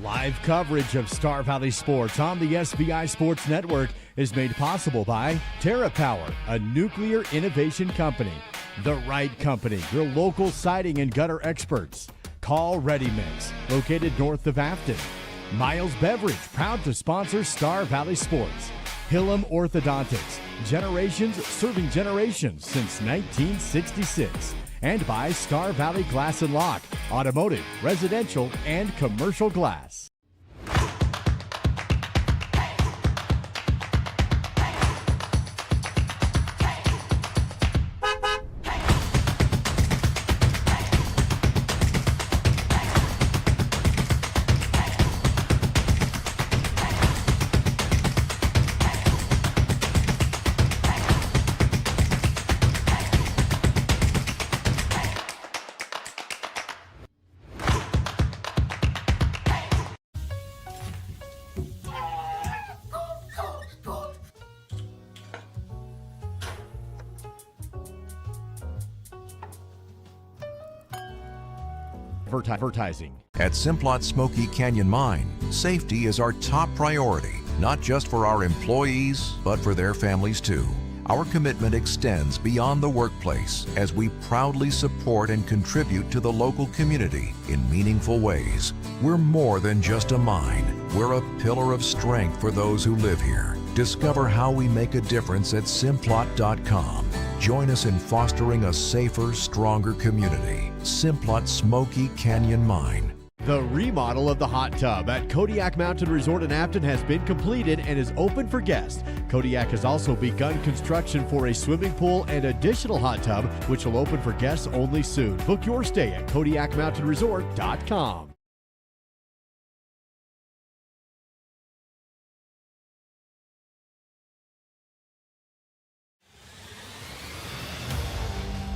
Live coverage of Star Valley Sports on the SVI Sports Network is made possible by TerraPower, a nuclear innovation company. The Right Company, your local siding and gutter experts. Call Ready Mix, located north of Afton. Miles Beverage, proud to sponsor Star Valley Sports. Hillam Orthodontics, generations serving generations since 1966. And by Star Valley Glass and Lock, automotive, residential, and commercial glass. Advertising. At Simplot Smoky Canyon Mine, safety is our top priority, not just for our employees, but for their families too. Our commitment extends beyond the workplace as we proudly support and contribute to the local community in meaningful ways. We're more than just a mine. We're a pillar of strength for those who live here. Discover how we make a difference at Simplot.com. Join us in fostering a safer, stronger community. Simplot Smoky Canyon Mine. The remodel of the hot tub at Kodiak Mountain Resort in Afton has been completed and is open for guests. Kodiak has also begun construction for a swimming pool and additional hot tub, which will open for guests only soon. Book your stay at KodiakMountainResort.com.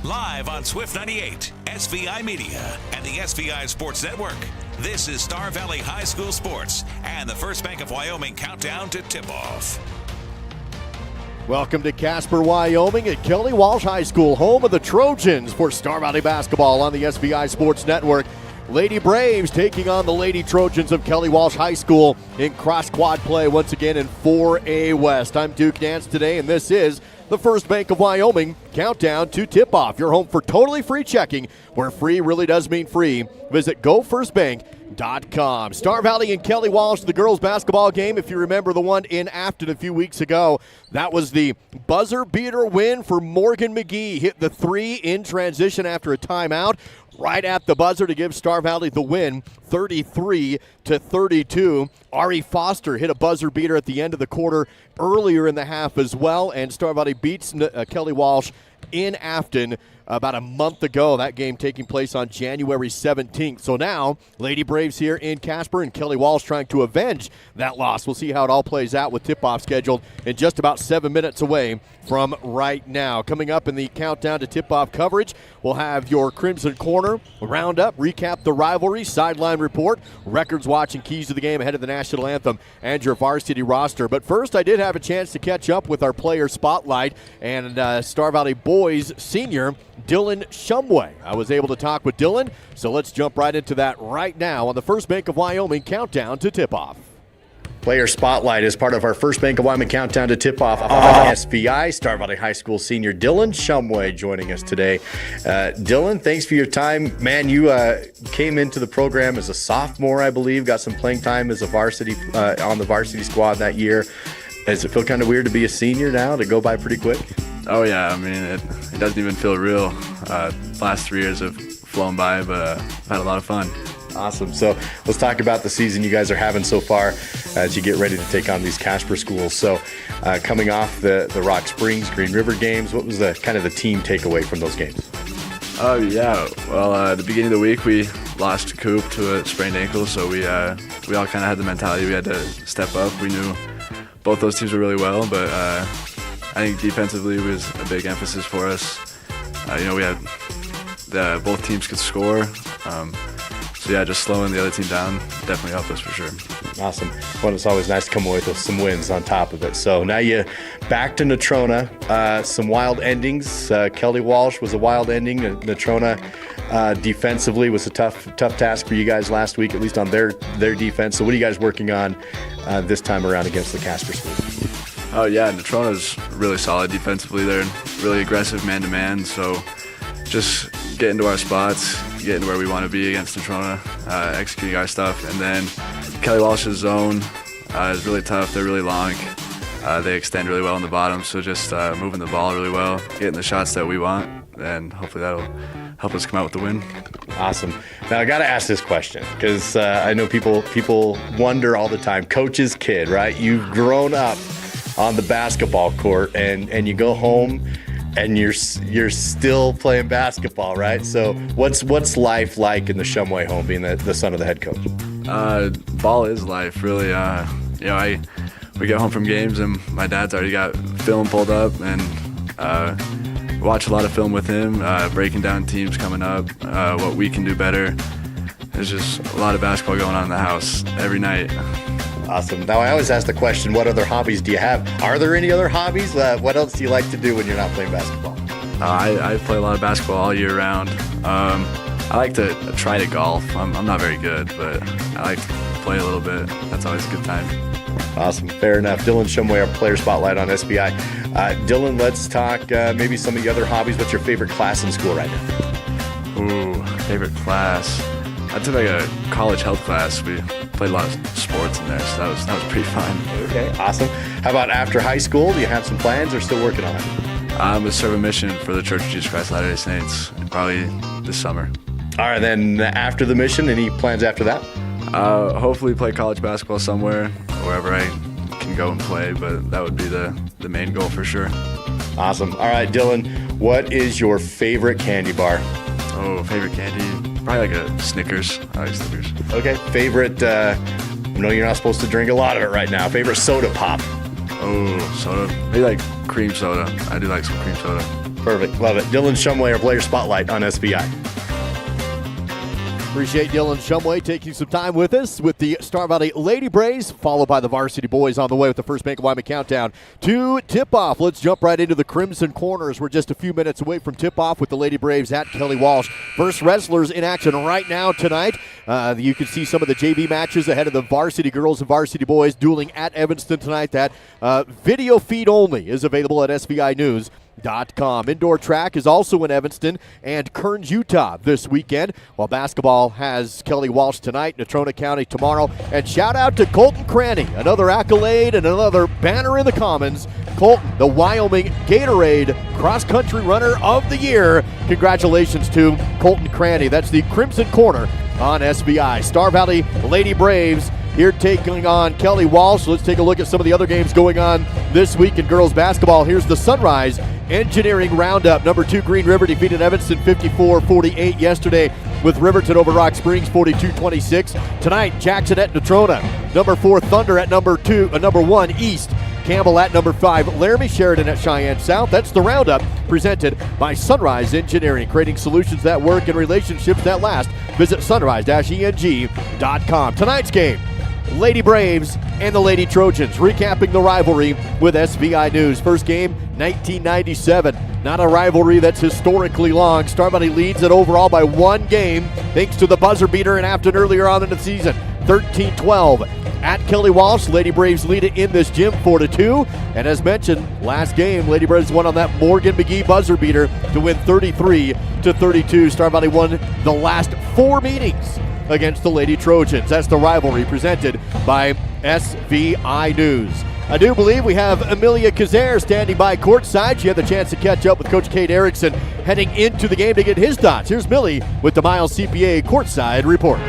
Live on Swift 98, SVI Media, and the SVI Sports Network. This is Star Valley High School Sports and the First Bank of Wyoming countdown to tip-off. Welcome to Casper, Wyoming at Kelly Walsh High School, home of the Trojans for Star Valley basketball on the SVI Sports Network. Lady Braves taking on the Lady Trojans of Kelly Walsh High School in cross-quad play once again in 4A West. I'm Duke Nance today, and this is the First Bank of Wyoming countdown to tip-off. Your home for totally free checking, where free really does mean free. Visit GoFirstBank.com. Star Valley and Kelly Walsh, the girls basketball game. If you remember the one in Afton a few weeks ago, that was the buzzer beater win for Morgan McGee. Hit the three in transition after a timeout, right at the buzzer to give Star Valley the win, 33-32. Ari Foster hit a buzzer beater at the end of the quarter earlier in the half as well, and Star Valley beats Kelly Walsh in Afton about a month ago. That game taking place on January 17th. So now, Lady Braves here in Casper and Kelly Walsh trying to avenge that loss. We'll see how it all plays out with tip-off scheduled in just about 7 minutes away from right now. Coming up in the countdown to tip-off coverage, we'll have your Crimson Corner roundup, recap the rivalry, sideline report, records watch and keys to the game ahead of the national anthem, and your varsity roster. But first, I did have a chance to catch up with our player spotlight and Star Valley boys senior Dylan Shumway. I was able to talk with Dylan, so let's jump right into that right now on the First Bank of Wyoming countdown to tip-off. Player Spotlight is part of our First Bank of Wyoming countdown to tip-off on SVI. Star Valley High School senior Dylan Shumway joining us today. Dylan, thanks for your time. Man, you came into the program as a sophomore, I believe, got some playing time as a varsity on the varsity squad that year. Does it feel kind of weird to be a senior now, to go by pretty quick? Oh yeah, I mean, it doesn't even feel real. Last 3 years have flown by, but I've had a lot of fun. Awesome. So let's talk about the season you guys are having so far as you get ready to take on these Casper schools. So coming off the Rock Springs, Green River games, what was the kind of the team takeaway from those games? Oh yeah, well at the beginning of the week we lost Coop to a sprained ankle, so we all kind of had the mentality we had to step up. We knew both those teams were really well, but I think defensively was a big emphasis for us. We had both teams could score. So yeah, just slowing the other team down definitely helped us for sure. Awesome. Well, it's always nice to come away with some wins on top of it. So now you back to Natrona. Some wild endings. Kelly Walsh was a wild ending. Natrona defensively was a tough task for you guys last week, at least on their defense. So what are you guys working on this time around against the Casper Schools? Oh yeah, Natrona's really solid defensively. They're really aggressive man-to-man, so just get into our spots, get into where we want to be against Natrona, executing our stuff. And then Kelly Walsh's zone is really tough. They're really long. They extend really well on the bottom, so just moving the ball really well, getting the shots that we want, and hopefully that'll help us come out with the win. Awesome. Now I got to ask this question because I know people wonder all the time. Coach's kid, right? You've grown up on the basketball court, and you go home and you're still playing basketball, right? So what's life like in the Shumway home, being the son of the head coach? Ball is life, really. We get home from games and my dad's already got film pulled up, and watch a lot of film with him, breaking down teams coming up, what we can do better. There's just a lot of basketball going on in the house every night. Awesome. Now, I always ask the question, what other hobbies do you have? Are there any other hobbies? What else do you like to do when you're not playing basketball? I play a lot of basketball all year round. I like to try to golf. I'm not very good, but I like to play a little bit. That's always a good time. Awesome. Fair enough. Dylan Shumway, our player spotlight on SBI. Dylan, let's talk maybe some of the other hobbies. What's your favorite class in school right now? Ooh, favorite class. I took like a college health class. We played a lot of sports in there, so that was pretty fun. Okay, awesome. How about after high school? Do you have some plans or still working on it? I'm a serve a mission for the Church of Jesus Christ Latter-day Saints, probably this summer. All right, then after the mission, any plans after that? Hopefully play college basketball somewhere, wherever I can go and play, but that would be the main goal for sure. Awesome. All right, Dylan, what is your favorite candy bar? Oh, favorite candy? Probably like a Snickers. I like Snickers. Okay. Favorite, I know you're not supposed to drink a lot of it right now. Favorite soda pop? Oh, soda. Maybe like cream soda. I do like some cream soda. Perfect. Love it. Dylan Shumway, our player spotlight on SBI. Appreciate Dylan Shumway taking some time with us with the Star Valley Lady Braves, followed by the Varsity Boys on the way with the First Bank of Wyoming countdown to tip-off. Let's jump right into the Crimson Corners. We're just a few minutes away from tip-off with the Lady Braves at Kelly Walsh. First wrestlers in action right now tonight. You can see some of the JV matches ahead of the Varsity Girls and Varsity Boys dueling at Evanston tonight. That video feed only is available at SVInews.com. Indoor track is also in Evanston and Kearns, Utah this weekend, while basketball has Kelly Walsh tonight, Natrona County tomorrow. And shout out to Colton Cranny, another accolade and another banner in the Commons. Colton, the Wyoming Gatorade Cross-Country Runner of the Year. Congratulations to Colton Cranny. That's the Crimson Corner on SBI. Star Valley Lady Braves here taking on Kelly Walsh. Let's take a look at some of the other games going on this week in girls basketball. Here's the Sunrise Engineering Roundup. Number 2 Green River defeated Evanston 54-48 yesterday, with Riverton over Rock Springs 42-26. Tonight, Jackson at Natrona. Number 4 Thunder at number 1 East. Campbell at number 5, Laramie Sheridan at Cheyenne South. That's the Roundup presented by Sunrise Engineering, creating solutions that work and relationships that last. Visit sunrise-eng.com. Tonight's game, Lady Braves and the Lady Trojans, recapping the rivalry with SVI News. First game, 1997. Not a rivalry that's historically long. Star Valley leads it overall by 1 game, thanks to the buzzer beater in Afton earlier on in the season, 13-12. At Kelly Walsh, Lady Braves lead it in this gym 4-2. And as mentioned, last game, Lady Braves won on that Morgan McGee buzzer beater to win 33-32. Star Valley won the last 4 meetings against the Lady Trojans. That's the rivalry presented by SVI News. I do believe we have Amelia Kazare standing by courtside. She had the chance to catch up with Coach Kate Erickson heading into the game to get his thoughts. Here's Millie with the Miles CPA courtside report.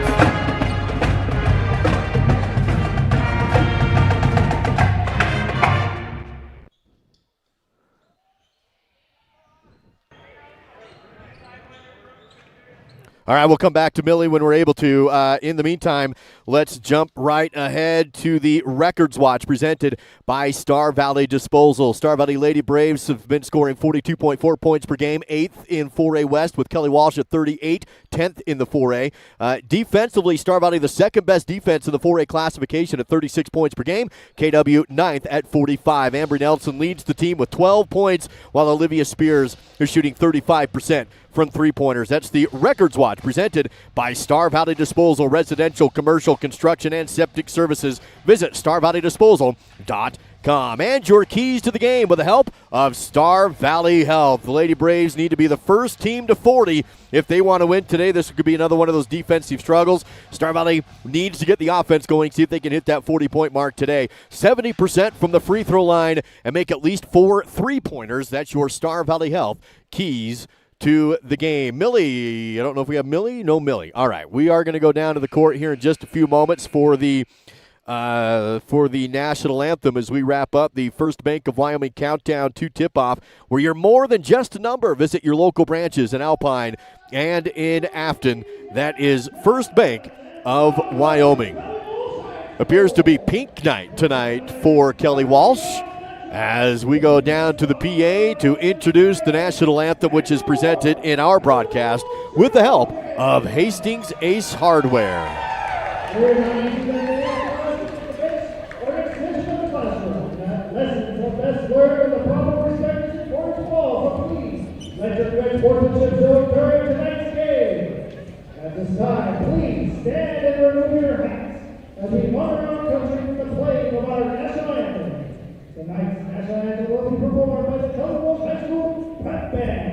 All right, we'll come back to Millie when we're able to. In the meantime, let's jump right ahead to the Records Watch presented by Star Valley Disposal. Star Valley Lady Braves have been scoring 42.4 points per game, 8th in 4A West, with Kelly Walsh at 38, 10th in the 4A. Defensively, Star Valley the second best defense in the 4A classification at 36 points per game. KW 9th at 45. Ambry Nelson leads the team with 12 points, while Olivia Spears is shooting 35% from three-pointers. That's the Records Watch presented by Star Valley Disposal, residential, commercial, construction, and septic services. Visit StarValleyDisposal.com. And your keys to the game with the help of Star Valley Health. The Lady Braves need to be the first team to 40 if they want to win today. This could be another one of those defensive struggles. Star Valley needs to get the offense going, see if they can hit that 40-point mark today. 70% from the free throw line and make at least 4 three-pointers. That's your Star Valley Health keys to the game. Millie, I don't know if we have Millie. No Millie. All right, we are going to go down to the court here in just a few moments for the national anthem as we wrap up the First Bank of Wyoming countdown to tip-off, where you're more than just a number. Visit your local branches in Alpine and in Afton. That is First Bank of Wyoming. Appears to be pink night tonight for Kelly Walsh as we go down to the PA to introduce the national anthem, which is presented in our broadcast with the help of Hastings Ace Hardware. Let your great sportsmanship show during tonight's game. At this time, please stand and remove your hats as we run around country with the playing of our national anthem. Tonight's national anthem will be performed by the Kelly Walsh High School Prep Band.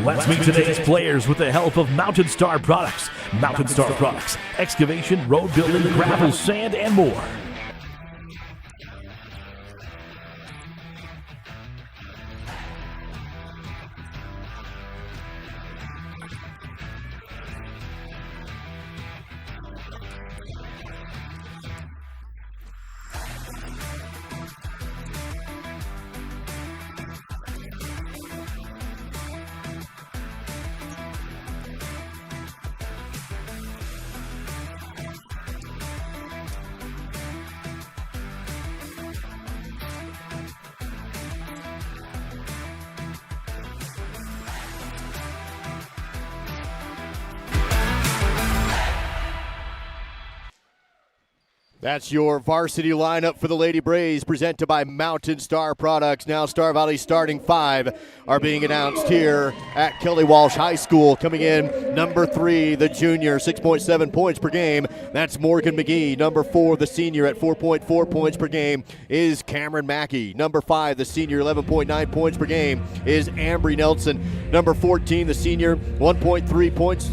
Let's meet today's players with the help of Mountain Star Products. Mountain Star Products, excavation, road building, gravel, sand, and more. That's your varsity lineup for the Lady Braves, presented by Mountain Star Products. Now Star Valley's starting 5 are being announced here at Kelly Walsh High School. Coming in, number 3, the junior, 6.7 points per game. That's Morgan McGee. Number 4, the senior, at 4.4 points per game, is Cameron Mackey. Number 5, the senior, 11.9 points per game, is Ambry Nelson. Number 14, the senior, 1.3 points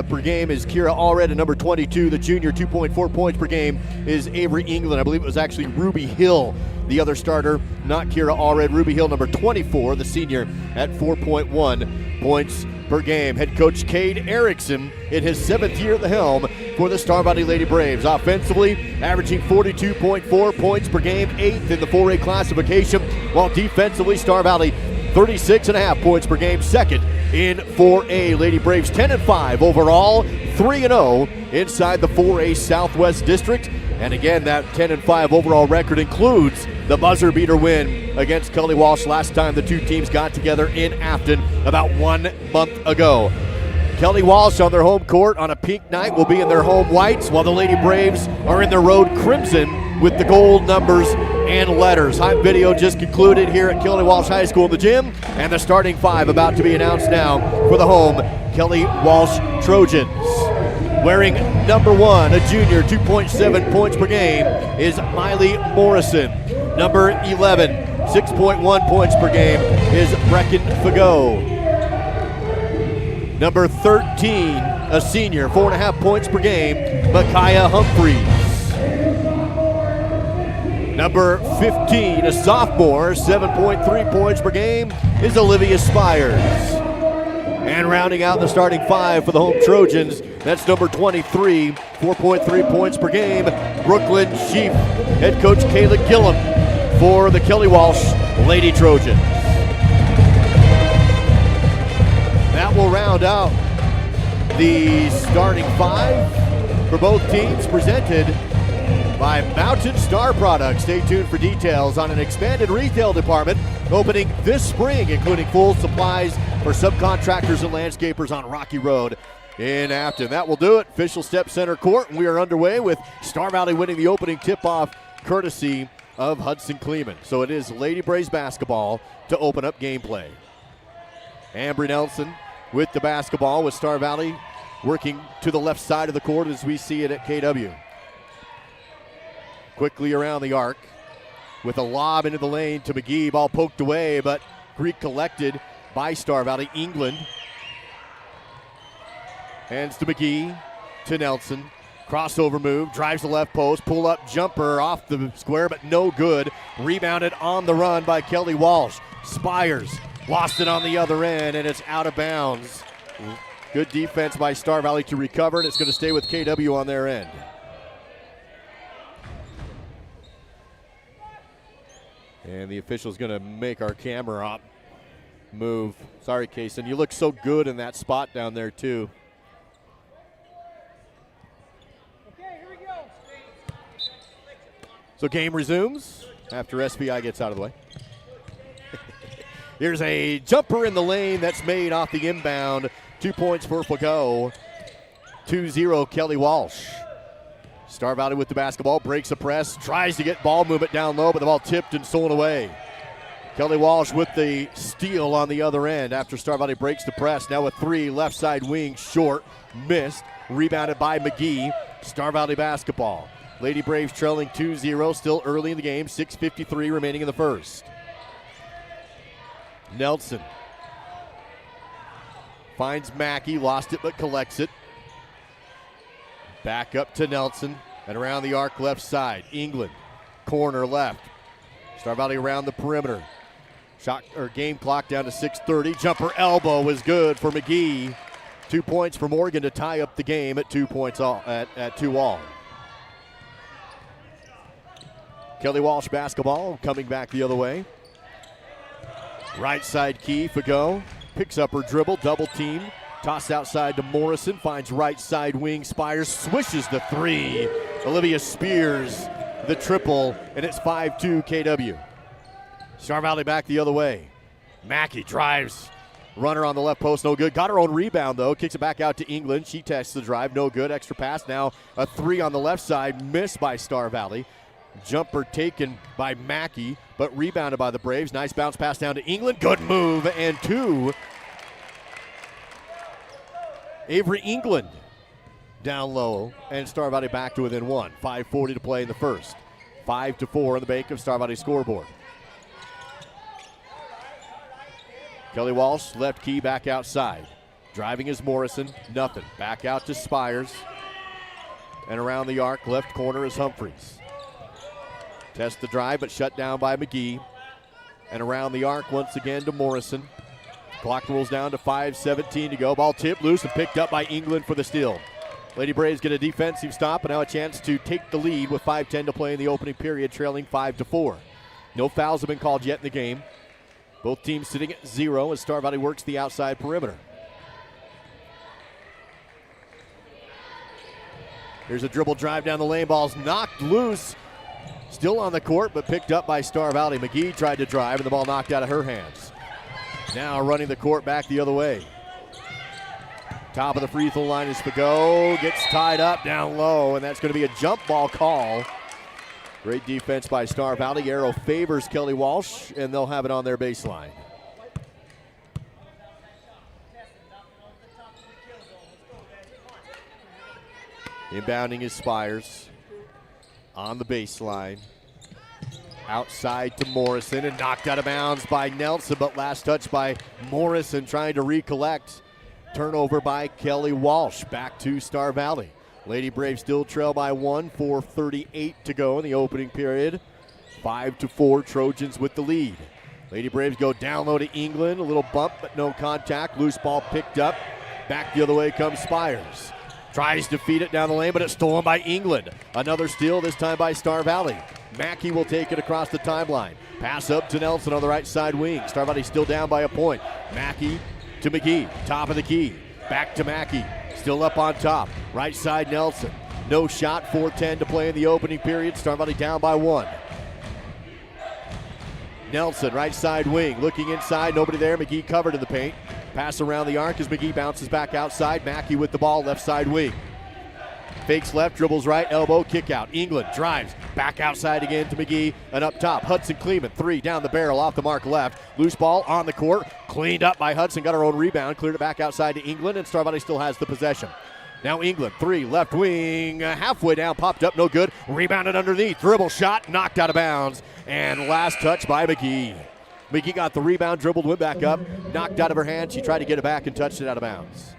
per game is Kira Allred, and number 22, the junior, 2.4 points per game, is Avery England. I believe it was actually Ruby Hill, the other starter, not Kira Allred. Ruby Hill, number 24, the senior, at 4.1 points per game. Head coach Cade Erickson in his 7th year at the helm for the Star Valley Lady Braves. Offensively, averaging 42.4 points per game, 8th in the 4A classification, while defensively, Star Valley 36.5 points per game, 2nd in 4A. Lady Braves 10-5 overall, 3-0 inside the 4A Southwest District. And again, that 10-5 overall record includes the buzzer beater win against Kelly Walsh last time the two teams got together in Afton about 1 month ago. Kelly Walsh on their home court on a pink night will be in their home whites, while the Lady Braves are in their road crimson with the gold numbers and letters. Hype video just concluded here at Kelly Walsh High School in the gym, and the starting five about to be announced now for the home Kelly Walsh Trojans. Wearing number 1, a junior, 2.7 points per game, is Miley Morrison. Number 11, 6.1 points per game, is Brecken Fagot. Number 13, a senior, 4.5 points per game, Micaiah Humphreys. Number 15, a sophomore, 7.3 points per game, is Olivia Spires. And rounding out the starting five for the home Trojans, that's number 23, 4.3 points per game, Brooklyn Sheep. Head coach Kayla Gillum for the Kelly Walsh Lady Trojans. That will round out the starting five for both teams, presented by Mountain Star Products. Stay tuned for details on an expanded retail department opening this spring, including full supplies for subcontractors and landscapers on Rocky Road in Afton. That will do it. Official Step Center Court, and we are underway with Star Valley winning the opening tip-off courtesy of Hudson Kleeman. So it is Lady Braves basketball to open up gameplay. Ambry Nelson with the basketball, with Star Valley working to the left side of the court as we see it at KW. Quickly around the arc with a lob into the lane to McGee. Ball poked away, but Greek collected by Star Valley. England hands to McGee, to Nelson. Crossover move, drives the left post, pull up jumper off the square, but no good. Rebounded on the run by Kelly Walsh. Spires lost it on the other end, and it's out of bounds. Good defense by Star Valley to recover, and it's going to stay with KW on their end. And the official's going to make our camera op move. Sorry, Kaysen. You look so good in that spot down there, too. Okay, here we go. So game resumes after SVI gets out of the way. Here's a jumper in the lane that's made off the inbound. 2 points for Fagot. 2-0 Kelly Walsh. Star Valley with the basketball, breaks a press, tries to get ball movement down low, but the ball tipped and stolen away. Kelly Walsh with the steal on the other end after Star Valley breaks the press. Now a three, left side wing, short, missed, rebounded by McGee. Star Valley basketball. Lady Braves trailing 2-0, still early in the game, 6:53 remaining in the first. Nelson finds Mackey, lost it but collects it. Back up to Nelson and around the arc left side. England, corner left. Star Valley around the perimeter. Shot or game clock down to 6:30. Jumper elbow was good for McGee. 2 points for Morgan to tie up the game at 2 points all at 2-all. Kelly Walsh basketball coming back the other way. Right side key for go. Picks up her dribble, double team. Toss outside to Morrison, finds right side wing, Spires, swishes the three. Olivia Spears the triple, and it's 5-2 KW. Star Valley back the other way. Mackey drives, runner on the left post, no good. Got her own rebound though, kicks it back out to England. She tests the drive, no good. Extra pass, now a three on the left side, missed by Star Valley. Jumper taken by Mackey, but rebounded by the Braves. Nice bounce pass down to England, good move, and two. Avery England down low, and Star Valley back to within one. 5:40 to play in the first. 5-4 on the bank of Star Valley scoreboard. Kelly Walsh, left key, back outside. Driving is Morrison, nothing. Back out to Spires. And around the arc, left corner is Humphreys. Test the drive, but shut down by McGee. And around the arc once again to Morrison. Clock rolls down to 5:17 to go. Ball tipped loose and picked up by England for the steal. Lady Braves get a defensive stop and now a chance to take the lead with 5:10 to play in the opening period, trailing 5-4. No fouls have been called yet in the game. Both teams sitting at 0 as Star Valley works the outside perimeter. Here's a dribble drive down the lane. Ball's knocked loose. Still on the court, but picked up by Star Valley. McGee tried to drive, and the ball knocked out of her hands. Now running the court back the other way. Top of the free throw line is Fago. Gets tied up down low, and that's going to be a jump ball call. Great defense by Star Valley. Arrow favors Kelly Walsh, and they'll have it on their baseline. Inbounding is Spires on the baseline. Outside to Morrison and knocked out of bounds by Nelson, but last touch by Morrison trying to recollect. Turnover by Kelly Walsh. Back to Star Valley. Lady Braves still trail by 1, 4:38 to go in the opening period. 5-4 Trojans with the lead. Lady Braves go down low to England. A little bump, but no contact. Loose ball picked up. Back the other way comes Spires. Tries to feed it down the lane, but it's stolen by England. Another steal, this time by Star Valley. Mackey will take it across the timeline. Pass up to Nelson on the right side wing. Star Valley still down by a point. Mackey to McGee, top of the key. Back to Mackey, still up on top. Right side Nelson. No shot, 4:10 to play in the opening period. Star Valley down by 1. Nelson, right side wing, looking inside, nobody there. McGee covered in the paint. Pass around the arc as McGee bounces back outside. Mackey with the ball, left side wing. Fakes left, dribbles right, elbow, kick out. England drives, back outside again to McGee, and up top, Hudson Kleeman, 3 down the barrel, off the mark left. Loose ball on the court, cleaned up by Hudson, got her own rebound, cleared it back outside to England, and Star Valley still has the possession. Now England, 3, left wing, halfway down, popped up, no good. Rebounded underneath, dribble shot, knocked out of bounds, and last touch by McGee. McGee got the rebound, dribbled, went back up, knocked out of her hand. She tried to get it back and touched it out of bounds.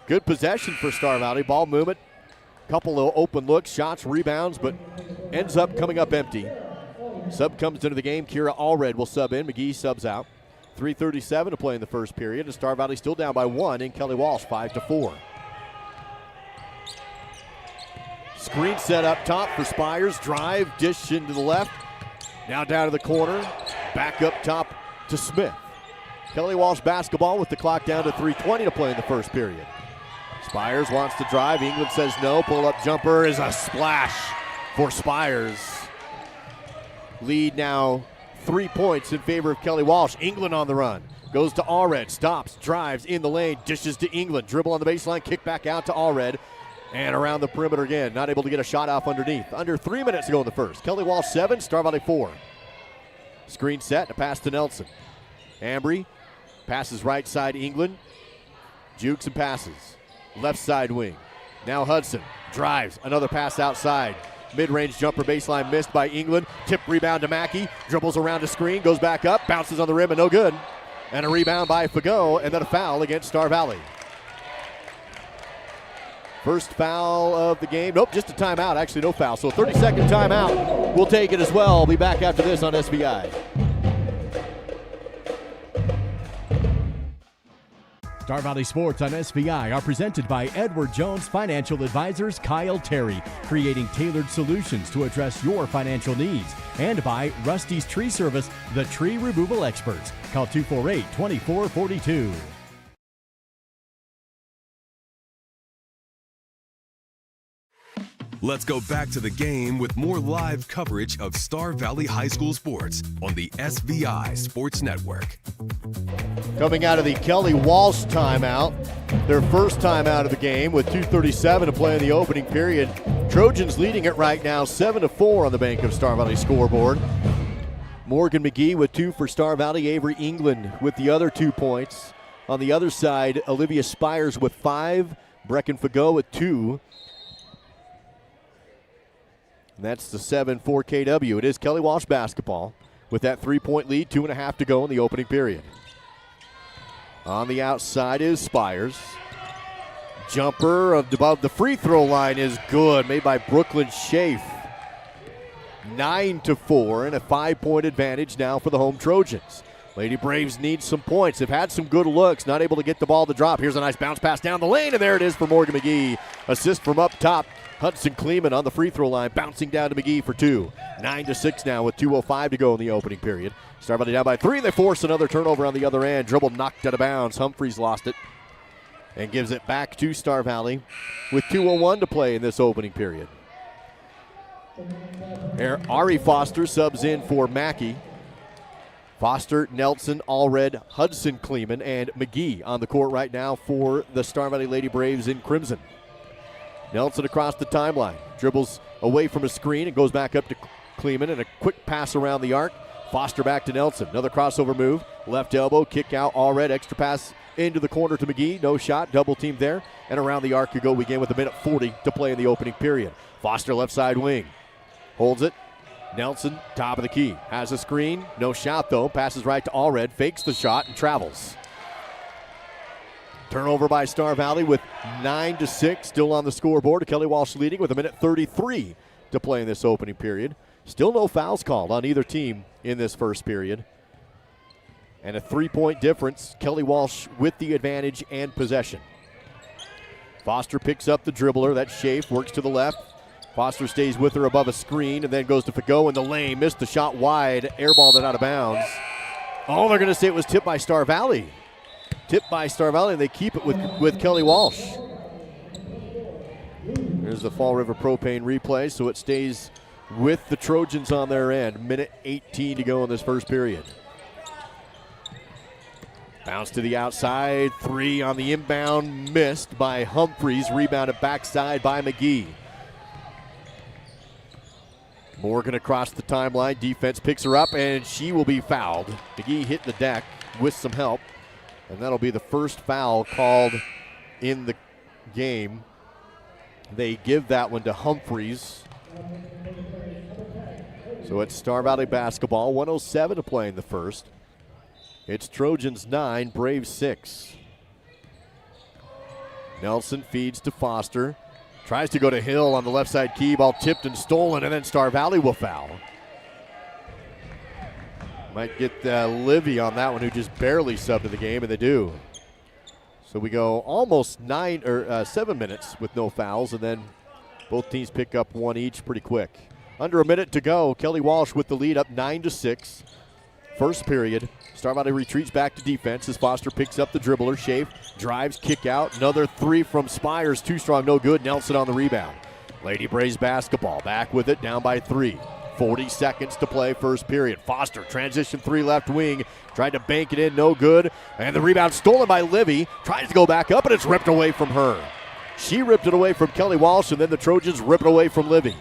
Good possession for Star Valley. Ball movement, couple of open looks, shots, rebounds, but ends up coming up empty. Sub comes into the game. Kira Allred will sub in. McGee subs out. 3:37 to play in the first period, and Star Valley still down by 1 in Kelly Walsh, 5-4. Screen set up top for Spires. Drive, dish into the left. Now down to the corner. Back up top to Smith. Kelly Walsh basketball with the clock down to 3:20 to play in the first period. Spires wants to drive. England says no. Pull-up jumper is a splash for Spires. Lead now 3 points in favor of Kelly Walsh. England on the run. Goes to Allred. Stops. Drives in the lane. Dishes to England. Dribble on the baseline. Kick back out to Allred. And around the perimeter again. Not able to get a shot off underneath. Under 3 minutes to go in the first. Kelly Walsh 7. Star Valley 4. Screen set. A pass to Nelson. Ambry passes right side England. Jukes and passes. Left side wing. Now Hudson drives. Another pass outside. Mid-range jumper baseline missed by England. Tip rebound to Mackey. Dribbles around a screen. Goes back up. Bounces on the rim and no good. And a rebound by Fago. And then a foul against Star Valley. First foul of the game. Nope, just a timeout. Actually, no foul. So 30-second timeout. We'll take it as well. We'll be back after this on SVI. Star Valley Sports on SVI are presented by Edward Jones Financial Advisors Kyle Terry, creating tailored solutions to address your financial needs. And by Rusty's Tree Service, the tree removal experts. Call 248-2442. Let's go back to the game with more live coverage of Star Valley High School sports on the SVI Sports Network. Coming out of the Kelly Walsh timeout, their first time out of the game with 2:37 to play in the opening period. Trojans leading it right now 7-4 on the Bank of Star Valley scoreboard. Morgan McGee with 2 for Star Valley. Avery England with the other 2 points. On the other side, Olivia Spires with 5. Brecken Fago with 2. And that's the 7-4 KW. It is Kelly Walsh basketball with that 3-point lead, 2.5 to go in the opening period. On the outside is Spires. Jumper above the free throw line is good, made by Brooklyn Schaaf. 9-4 and a 5-point advantage now for the home Trojans. Lady Braves need some points. They've had some good looks, not able to get the ball to drop. Here's a nice bounce pass down the lane, and there it is for Morgan McGee. Assist from up top. Hudson Kleeman on the free throw line, bouncing down to McGee for 2. 9-6 now with 2:05 to go in the opening period. Star Valley down by 3. They force another turnover on the other end. Dribble knocked out of bounds. Humphreys lost it and gives it back to Star Valley with 2:01 to play in this opening period. Ari Foster subs in for Mackey. Foster, Nelson, Allred, Hudson Kleeman, and McGee on the court right now for the Star Valley Lady Braves in crimson. Nelson across the timeline, dribbles away from a screen and goes back up to Kleeman, and a quick pass around the arc. Foster back to Nelson, another crossover move, left elbow, kick out, Allred, extra pass into the corner to McGee, no shot, double team there, and around the arc you go again with 1:40 to play in the opening period. Foster left side wing, holds it. Nelson, top of the key, has a screen, no shot though, passes right to Allred, fakes the shot and travels. Turnover by Star Valley with 9-6 still on the scoreboard. Kelly Walsh leading with 1:33 to play in this opening period. Still no fouls called on either team in this first period. And a 3-point difference, Kelly Walsh with the advantage and possession. Foster picks up the dribbler, that's Schaaf, works to the left. Foster stays with her above a screen and then goes to Fago in the lane. Missed the shot wide, airballed it out of bounds. Oh, they're going to say it was tipped by Star Valley. Tipped by Star Valley, and they keep it with Kelly Walsh. There's the Fall River Propane replay, so it stays with the Trojans on their end. 1:18 to go in this first period. Bounce to the outside, 3 on the inbound, missed by Humphreys, rebounded backside by McGee. Morgan across the timeline, defense picks her up, and she will be fouled. McGee hit the deck with some help, and that'll be the first foul called in the game. They give that one to Humphreys. So it's Star Valley basketball, 1:07 to play in the first. It's Trojans 9, Braves 6. Nelson feeds to Foster. Tries to go to Hill on the left side key, ball tipped and stolen, and then Star Valley will foul. Might get Livy on that one, who just barely subbed in the game, and they do. So we go almost 7 minutes with no fouls, and then both teams pick up one each pretty quick. Under a minute to go, Kelly Walsh with the lead up 9-6. First period. Star Valley retreats back to defense as Foster picks up the dribbler. Schaaf drives, kick out. Another 3 from Spires. Too strong, no good. Nelson on the rebound. Lady Braves basketball. Back with it, down by 3. 40 seconds to play first period. Foster, transition 3 left wing. Tried to bank it in, no good. And the rebound stolen by Livy. Tries to go back up, and it's ripped away from her. She ripped it away from Kelly Walsh, and then the Trojans rip it away from Livy.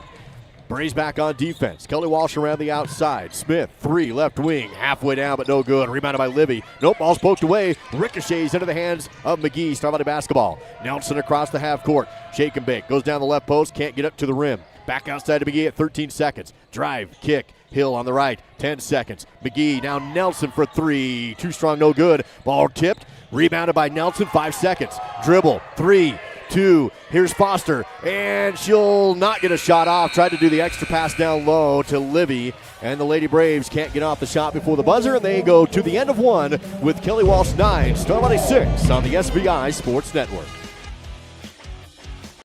Braves back on defense. Kelly Walsh around the outside. Smith, 3, left wing. Halfway down, but no good. Rebounded by Livy. Nope, ball's poked away. Ricochets into the hands of McGee. Star Valley basketball. Nelson across the half court. Shake and bake. Goes down the left post. Can't get up to the rim. Back outside to McGee at 13 seconds. Drive, kick. Hill on the right. 10 seconds. McGee, now Nelson for 3. Too strong, no good. Ball tipped. Rebounded by Nelson. 5 seconds. Dribble. 3. 2, here's Foster, and she'll not get a shot off. Tried to do the extra pass down low to Livy, and the Lady Braves can't get off the shot before the buzzer, and they go to the end of one with Kelly Walsh 9, Star Valley 6 on the SVI Sports Network.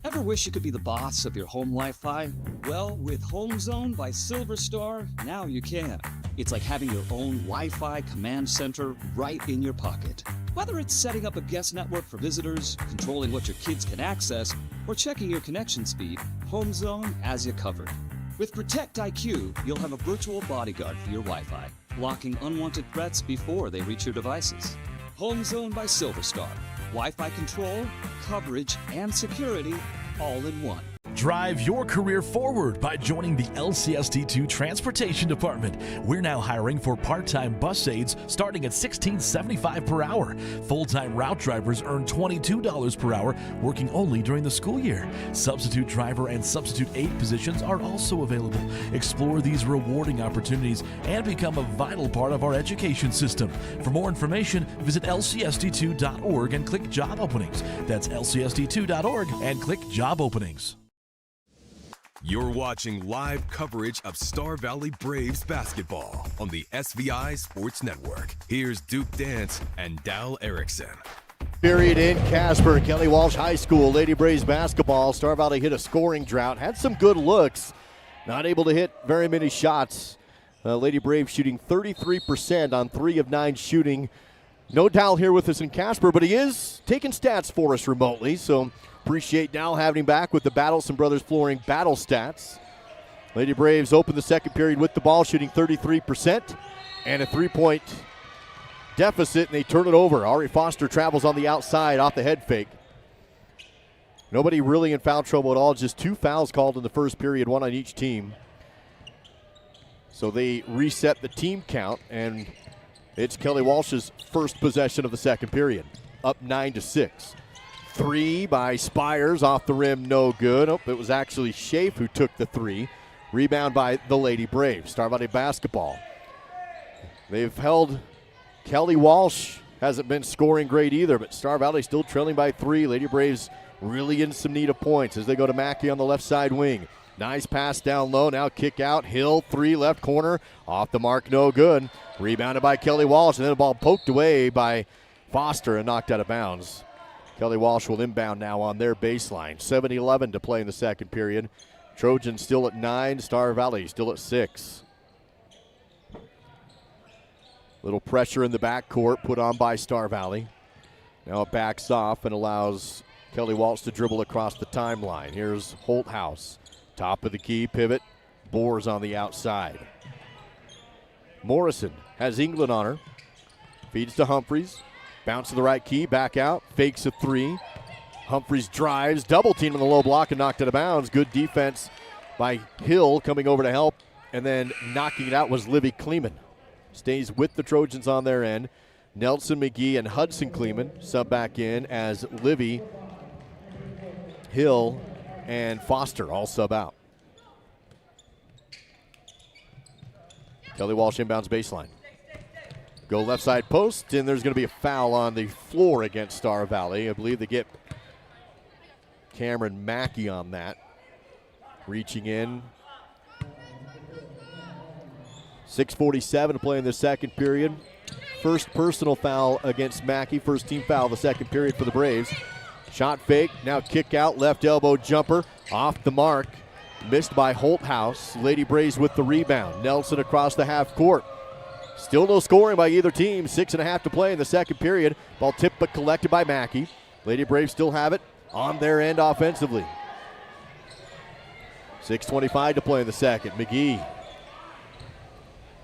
Ever wish you could be the boss of your home Wi-Fi? Well, with Home Zone by Silver Star, now you can. It's like having your own Wi-Fi command center right in your pocket. Whether it's setting up a guest network for visitors, controlling what your kids can access, or checking your connection speed, Home Zone has you covered. With Protect IQ, you'll have a virtual bodyguard for your Wi-Fi, blocking unwanted threats before they reach your devices. Home Zone by Silver Star. Wi-Fi control, coverage, and security all in one. Drive your career forward by joining the LCSD2 Transportation Department. We're now hiring for part-time bus aides starting at $16.75 per hour. Full-time route drivers earn $22 per hour, working only during the school year. Substitute driver and substitute aide positions are also available. Explore these rewarding opportunities and become a vital part of our education system. For more information, visit lcsd2.org and click Job Openings. That's lcsd2.org and click Job Openings. You're watching live coverage of Star Valley Braves basketball on the SVI Sports Network. Here's Duke Dance and Dal Erickson. Period in Casper, Kelly Walsh High School. Lady Braves basketball. Star Valley hit a scoring drought. Had some good looks. Not able to hit very many shots. Lady Braves shooting 33% on 3 of 9 shooting. No Dal here with us in Casper, but he is taking stats for us remotely. So appreciate Dal having him back with the Battleson Brothers Flooring battle stats. Lady Braves open the second period with the ball, shooting 33% and a 3-point deficit, and they turn it over. Ari Foster travels on the outside off the head fake. Nobody really in foul trouble at all. Just 2 fouls called in the first period, 1 on each team. So they reset the team count, and it's Kelly Walsh's first possession of the second period. Up 9-6. 3 by Spires off the rim, no good. Oh, it was actually Schaaf who took the 3. Rebound by the Lady Braves. Star Valley basketball. They've held. Kelly Walsh hasn't been scoring great either, but Star Valley still trailing by 3. Lady Braves really in some need of points as they go to Mackey on the left side wing. Nice pass down low, now kick out. Hill, 3 left corner, off the mark, no good. Rebounded by Kelly Walsh, and then the ball poked away by Foster and knocked out of bounds. Kelly Walsh will inbound now on their baseline. 7-11 to play in the second period. Trojans still at 9, Star Valley still at 6. Little pressure in the backcourt put on by Star Valley. Now it backs off and allows Kelly Walsh to dribble across the timeline. Here's Holthouse. Top of the key, pivot. Boers on the outside. Morrison has England on her. Feeds to Humphreys. Bounce to the right key, back out. Fakes a 3. Humphreys drives, double team in the low block and knocked out of bounds. Good defense by Hill coming over to help. And then knocking it out was Livy Kleeman. Stays with the Trojans on their end. Nelson McGee and Hudson Kleeman sub back in as Livy, Hill, and Foster all sub out. Kelly Walsh inbounds baseline. Go left side post, and there's going to be a foul on the floor against Star Valley. I believe they get Cameron Mackey on that. Reaching in. 6:47 to play in the second period. First personal foul against Mackey. First team foul of the second period for the Braves. Shot fake, now kick out, left elbow jumper. Off the mark, missed by Holthouse. Lady Braves with the rebound. Nelson across the half court. Still no scoring by either team. 6.5 to play in the second period. Ball tipped but collected by Mackey. Lady Braves still have it on their end offensively. 6:25 to play in the second. McGee.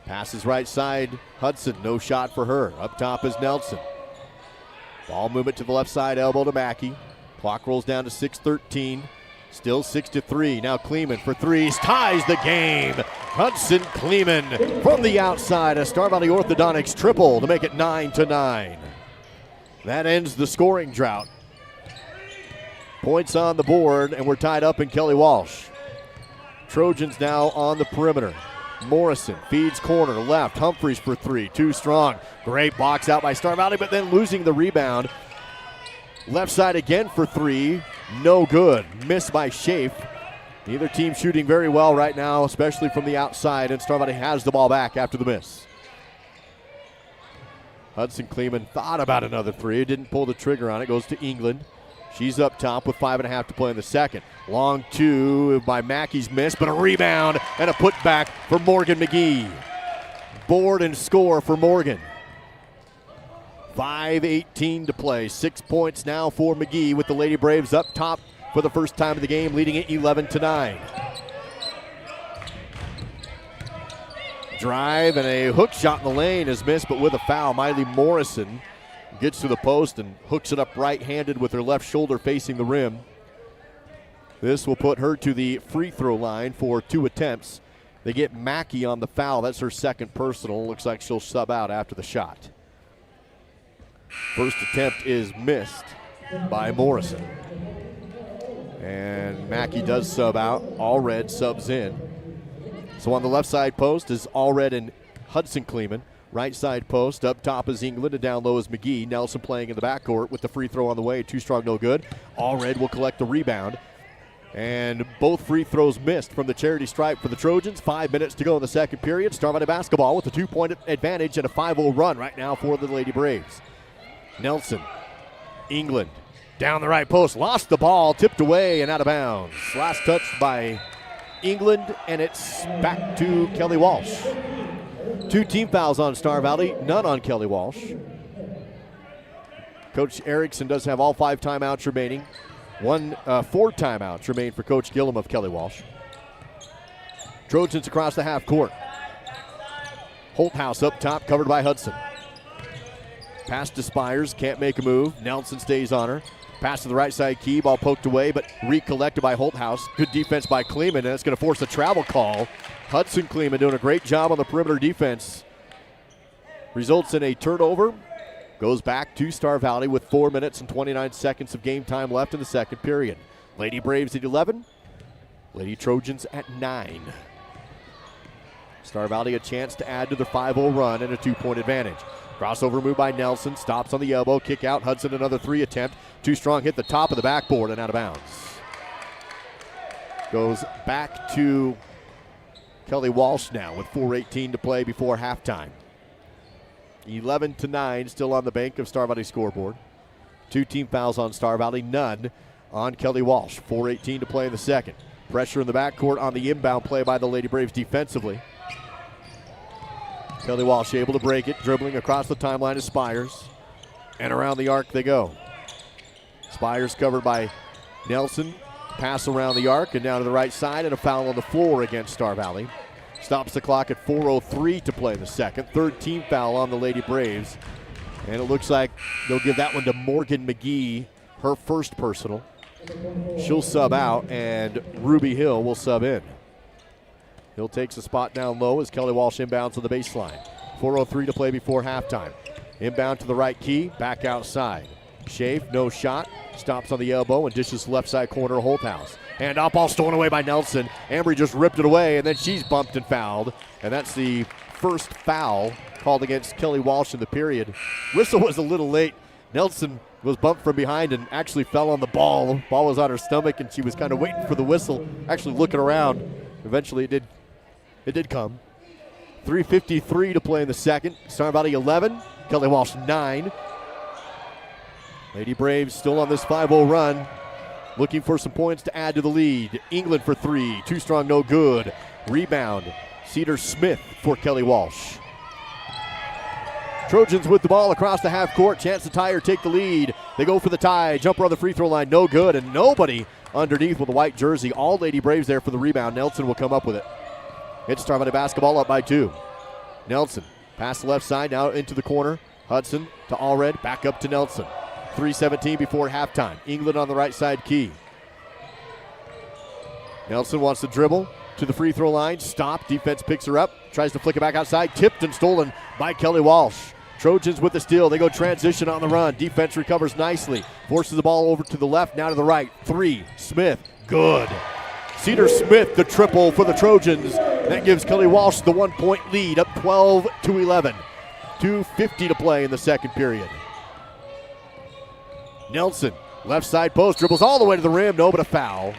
Passes right side, Hudson, no shot for her. Up top is Nelson. Ball movement to the left side, elbow to Mackey. Clock rolls down to 6:13. Still 6-3. Now Kleeman for threes, ties the game. Hudson Kleeman from the outside, a Star Valley Orthodontics triple to make it 9-9. That ends the scoring drought. Points on the board, and we're tied up in Kelly Walsh. Trojans now on the perimeter. Morrison feeds corner left. Humphreys for 3. Too strong. Great box out by Star Valley, but then losing the rebound. Left side again for 3. No good. Missed by Schaaf. Neither team shooting very well right now, especially from the outside, and Star Valley has the ball back after the miss. Hudson Kleeman thought about another 3. Didn't pull the trigger on it. Goes to England. She's up top with 5.5 to play in the second. Long 2 by Mackey's miss, but a rebound and a putback for Morgan McGee. Board and score for Morgan. 5:18 to play. 6 points now for McGee with the Lady Braves up top for the first time of the game, leading it 11-9. Drive and a hook shot in the lane is missed, but with a foul, Miley Morrison gets to the post and hooks it up right-handed with her left shoulder facing the rim. This will put her to the free throw line for 2 attempts. They get Mackey on the foul. That's her second personal. Looks like she'll sub out after the shot. First attempt is missed by Morrison. And Mackey does sub out. Allred subs in. So on the left side post is Allred and Hudson Kleeman. Right side post, up top is England, and down low is McGee. Nelson playing in the backcourt with the free throw on the way. Too strong, no good. Allred will collect the rebound. And both free throws missed from the charity stripe for the Trojans. 5 minutes to go in the second period. Star Valley basketball with a 2-point advantage and a 5-0 run right now for the Lady Braves. Nelson England down the right post, lost the ball, tipped away and out of bounds. Last touch by England, and it's back to Kelly Walsh. 2 team fouls on Star Valley, none on Kelly Walsh. Coach Erickson does have all 5 timeouts remaining. 4 timeouts remain for Coach Gillum of Kelly Walsh. Trojans across the half court. Holthouse up top, covered by Hudson. Pass to Spires, can't make a move. Nelson stays on her. Pass to the right side, Key, ball poked away, but recollected by Holthouse. Good defense by Kleeman, and it's going to force a travel call. Hudson Kleeman doing a great job on the perimeter defense. Results in a turnover. Goes back to Star Valley with 4 minutes and 29 seconds of game time left in the second period. Lady Braves at 11. Lady Trojans at 9. Star Valley a chance to add to their 5-0 run and a 2-point advantage. Crossover move by Nelson, stops on the elbow, kick out. Hudson another 3 attempt. Too strong, hit the top of the backboard and out of bounds. Goes back to Kelly Walsh now with 4:18 to play before halftime. 11-9 still on the bank of Star Valley scoreboard. 2 team fouls on Star Valley, none on Kelly Walsh. 4:18 to play in the second. Pressure in the backcourt on the inbound play by the Lady Braves defensively. Kelly Walsh able to break it, dribbling across the timeline to Spires. And around the arc they go. Spires covered by Nelson. Pass around the arc and down to the right side, and a foul on the floor against Star Valley. Stops the clock at 4:03 to play in the second. 3rd team foul on the Lady Braves. And it looks like they'll give that one to Morgan McGee, her first personal. She'll sub out, and Ruby Hill will sub in. Hill takes a spot down low as Kelly Walsh inbounds on the baseline. 4:03 to play before halftime. Inbound to the right key, back outside. Schaaf, no shot, stops on the elbow and dishes left side corner Holthouse. And up, ball stolen away by Nelson. Ambry just ripped it away, and then she's bumped and fouled. And that's the first foul called against Kelly Walsh in the period. Whistle was a little late. Nelson was bumped from behind and actually fell on the ball. The ball was on her stomach, and she was kind of waiting for the whistle, actually looking around. Eventually it did come. 3:53 to play in the second. Star Valley 11, Kelly Walsh 9. Lady Braves still on this 5-0 run, looking for some points to add to the lead. England for 3, too strong, no good. Rebound, Cedar Smith for Kelly Walsh. Trojans with the ball across the half court, chance to tie or take the lead. They go for the tie, jumper on the free throw line, no good, and nobody underneath with a white jersey. All Lady Braves there for the rebound. Nelson will come up with it. It's Star Valley basketball up by 2. Nelson, pass the left side, now into the corner. Hudson to Allred, back up to Nelson. 3:17 before halftime. England on the right side key. Nelson wants to dribble to the free throw line. Stop. Defense picks her up. Tries to flick it back outside. Tipped and stolen by Kelly Walsh. Trojans with the steal. They go transition on the run. Defense recovers nicely. Forces the ball over to the left, now to the right. 3. Smith. Good. Cedar Smith, the triple for the Trojans. That gives Kelly Walsh the 1-point lead, up 12-11. 2:50 to play in the second period. Nelson, left side post, dribbles all the way to the rim, no, but a foul.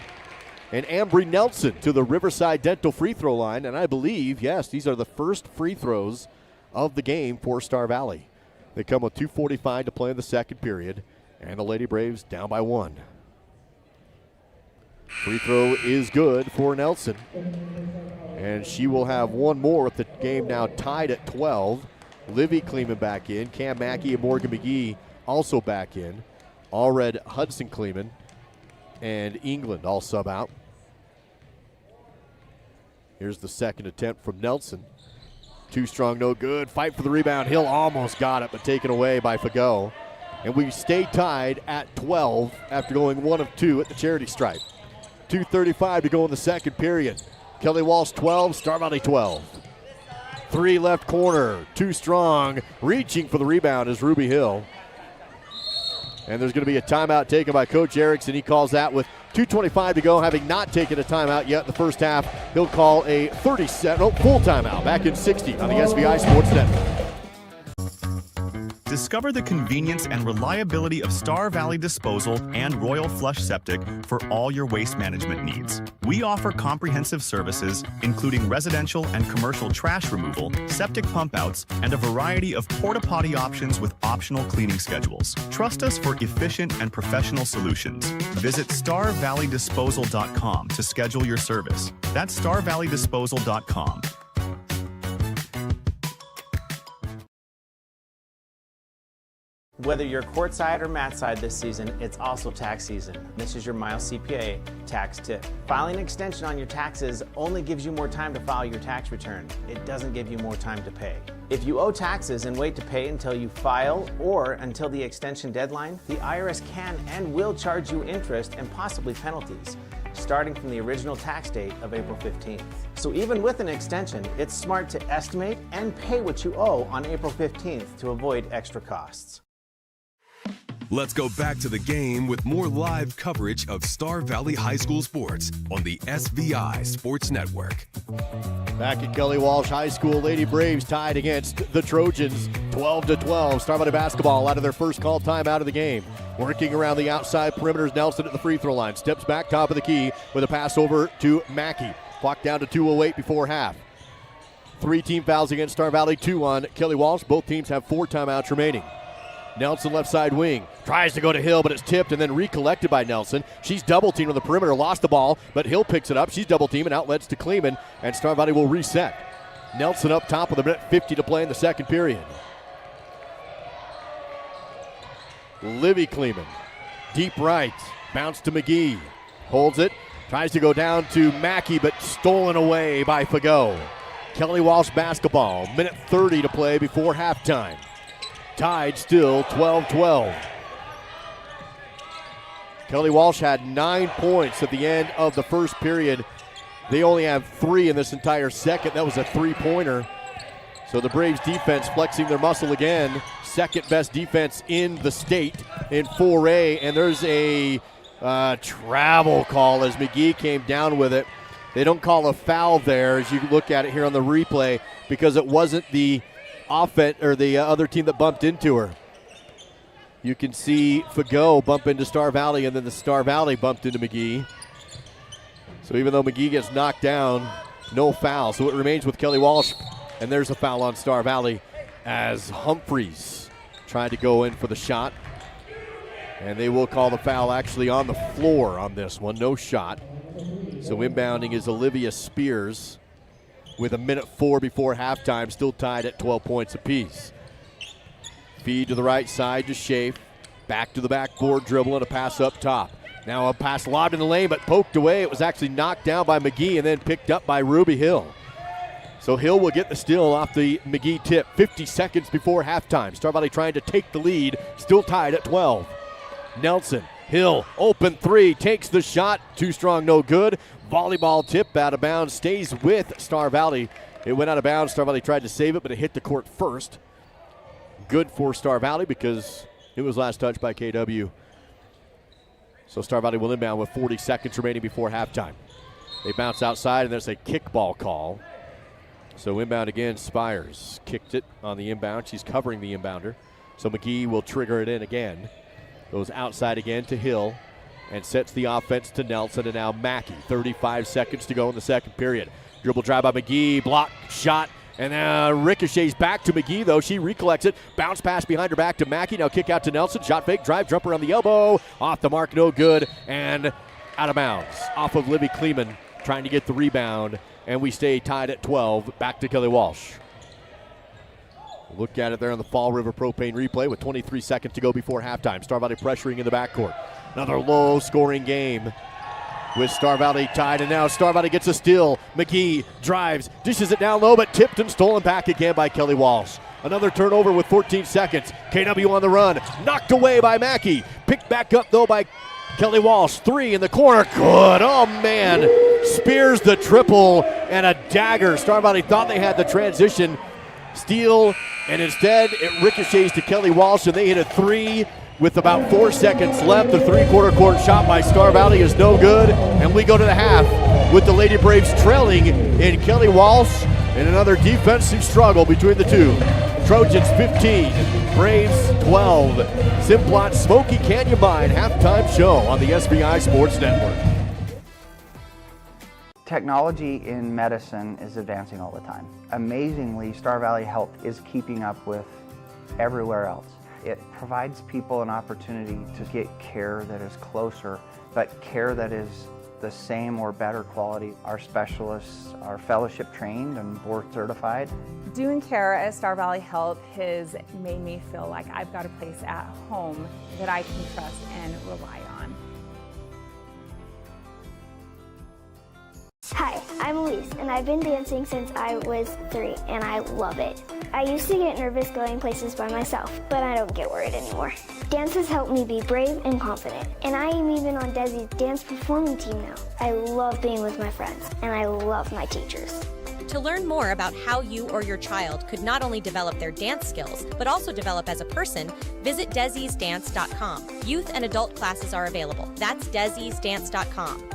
And Ambry Nelson to the Riverside Dental free throw line, and I believe, yes, these are the first free throws of the game for Star Valley. They come with 2:45 to play in the second period, and the Lady Braves down by 1. Free throw is good for Nelson, and she will have one more with the game now tied at 12. Livy Kleeman back in, Cam Mackey and Morgan McGee also back in. Allred, Hudson Kleeman, and England all sub out. Here's the second attempt from Nelson. Too strong, no good. Fight for the rebound. Hill almost got it, but taken away by Fagot. And we stay tied at 12 after going 1 of 2 at the charity stripe. 2:35 to go in the second period. Kelly Walsh 12, Star Valley 12. 3 left corner, too strong. Reaching for the rebound is Ruby Hill. And there's going to be a timeout taken by Coach Erickson. He calls that with 2:25 to go, having not taken a timeout yet in the first half. He'll call a full timeout back in 60 on the SVI Sports Network. Discover the convenience and reliability of Star Valley Disposal and Royal Flush Septic for all your waste management needs. We offer comprehensive services, including residential and commercial trash removal, septic pump outs, and a variety of porta-potty options with optional cleaning schedules. Trust us for efficient and professional solutions. Visit StarValleyDisposal.com to schedule your service. That's StarValleyDisposal.com. Whether you're courtside or mat side this season, it's also tax season. This is your Miles CPA tax tip. Filing an extension on your taxes only gives you more time to file your tax return. It doesn't give you more time to pay. If you owe taxes and wait to pay until you file or until the extension deadline, the IRS can and will charge you interest and possibly penalties, starting from the original tax date of April 15th. So even with an extension, it's smart to estimate and pay what you owe on April 15th to avoid extra costs. Let's go back to the game with more live coverage of Star Valley High School sports on the SVI Sports Network. Back at Kelly Walsh High School, Lady Braves tied against the Trojans 12-12. Star Valley basketball out of their first call time out of the game. Working around the outside perimeter is Nelson at the free throw line. Steps back top of the key with a pass over to Mackey. Clock down to 2:08 before half. 3 team fouls against Star Valley, 2 on Kelly Walsh. Both teams have 4 timeouts remaining. Nelson left side wing, tries to go to Hill, but it's tipped and then recollected by Nelson. She's double teamed on the perimeter, lost the ball, but Hill picks it up. She's double teamed and outlets to Kleeman, and Star Valley will reset. Nelson up top with a minute 50 to play in the second period. Livy Kleeman, deep right, bounce to McGee, holds it, tries to go down to Mackey, but stolen away by Fagot. Kelly Walsh basketball, minute 30 to play before halftime. Tied still 12-12. Kelly Walsh had 9 points at the end of the first period. They only have 3 in this entire second. That was a 3-pointer. So the Braves defense flexing their muscle again. Second best defense in the state in 4A. And there's a travel call as McGee came down with it. They don't call a foul there as you look at it here on the replay because it wasn't the offense or the other team that bumped into her. You can see Fagot bump into Star Valley, and then the Star Valley bumped into McGee. So even though McGee gets knocked down, no foul. So it remains with Kelly Walsh, and there's a foul on Star Valley as Humphreys tried to go in for the shot. And they will call the foul actually on the floor on this one, no shot. So inbounding is Olivia Spears with a minute 4 before halftime, still tied at 12 points apiece. Feed to the right side to Schaaf. Back to the backboard dribble and a pass up top. Now a pass lobbed in the lane but poked away. It was actually knocked down by McGee and then picked up by Ruby Hill. So Hill will get the steal off the McGee tip 50 seconds before halftime. Star Valley trying to take the lead, still tied at 12. Nelson, Hill, open 3, takes the shot. Too strong, no good. Volleyball tip out of bounds, stays with Star Valley. It went out of bounds. Star Valley tried to save it, but it hit the court first. Good for Star Valley because it was last touched by KW. So Star Valley will inbound with 40 seconds remaining before halftime. They bounce outside, and there's a kickball call. So inbound again, Spires kicked it on the inbound. She's covering the inbounder. So McGee will trigger it in again. Goes outside again to Hill and sets the offense to Nelson, and now Mackey. 35 seconds to go in the second period. Dribble drive by McGee, block, shot, and now ricochets back to McGee, though. She recollects it. Bounce pass behind her back to Mackey. Now kick out to Nelson. Shot fake, drive, jumper on the elbow. Off the mark, no good, and out of bounds. Off of Livy Kleeman trying to get the rebound, and we stay tied at 12. Back to Kelly Walsh. Look at it there on the Fall River Propane replay with 23 seconds to go before halftime. Star Valley pressuring in the backcourt. Another low-scoring game with Star Valley tied, and now Star Valley gets a steal. McGee drives, dishes it down low, but tipped and stolen back again by Kelly Walsh. Another turnover with 14 seconds. KW on the run, knocked away by Mackey. Picked back up, though, by Kelly Walsh. 3 in the corner, good. Oh, man. Spears the triple and a dagger. Star Valley thought they had the transition steal, and instead it ricochets to Kelly Walsh, and they hit a 3 with about 4 seconds left. The three-quarter court shot by Star Valley is no good, and we go to the half with the Lady Braves trailing in Kelly Walsh and another defensive struggle between the two. Trojans 15, Braves 12. Simplot Smoky Canyon Mine halftime show on the SBI Sports Network. Technology in medicine is advancing all the time. Amazingly, Star Valley Health is keeping up with everywhere else. It provides people an opportunity to get care that is closer, but care that is the same or better quality. Our specialists are fellowship trained and board certified. Doing care at Star Valley Health has made me feel like I've got a place at home that I can trust and rely on. Hi, I'm Elise, and I've been dancing since I was 3, and I love it. I used to get nervous going places by myself, but I don't get worried anymore. Dance has helped me be brave and confident, and I am even on Desi's dance performing team now. I love being with my friends, and I love my teachers. To learn more about how you or your child could not only develop their dance skills, but also develop as a person, visit desisdance.com. Youth and adult classes are available. That's desisdance.com.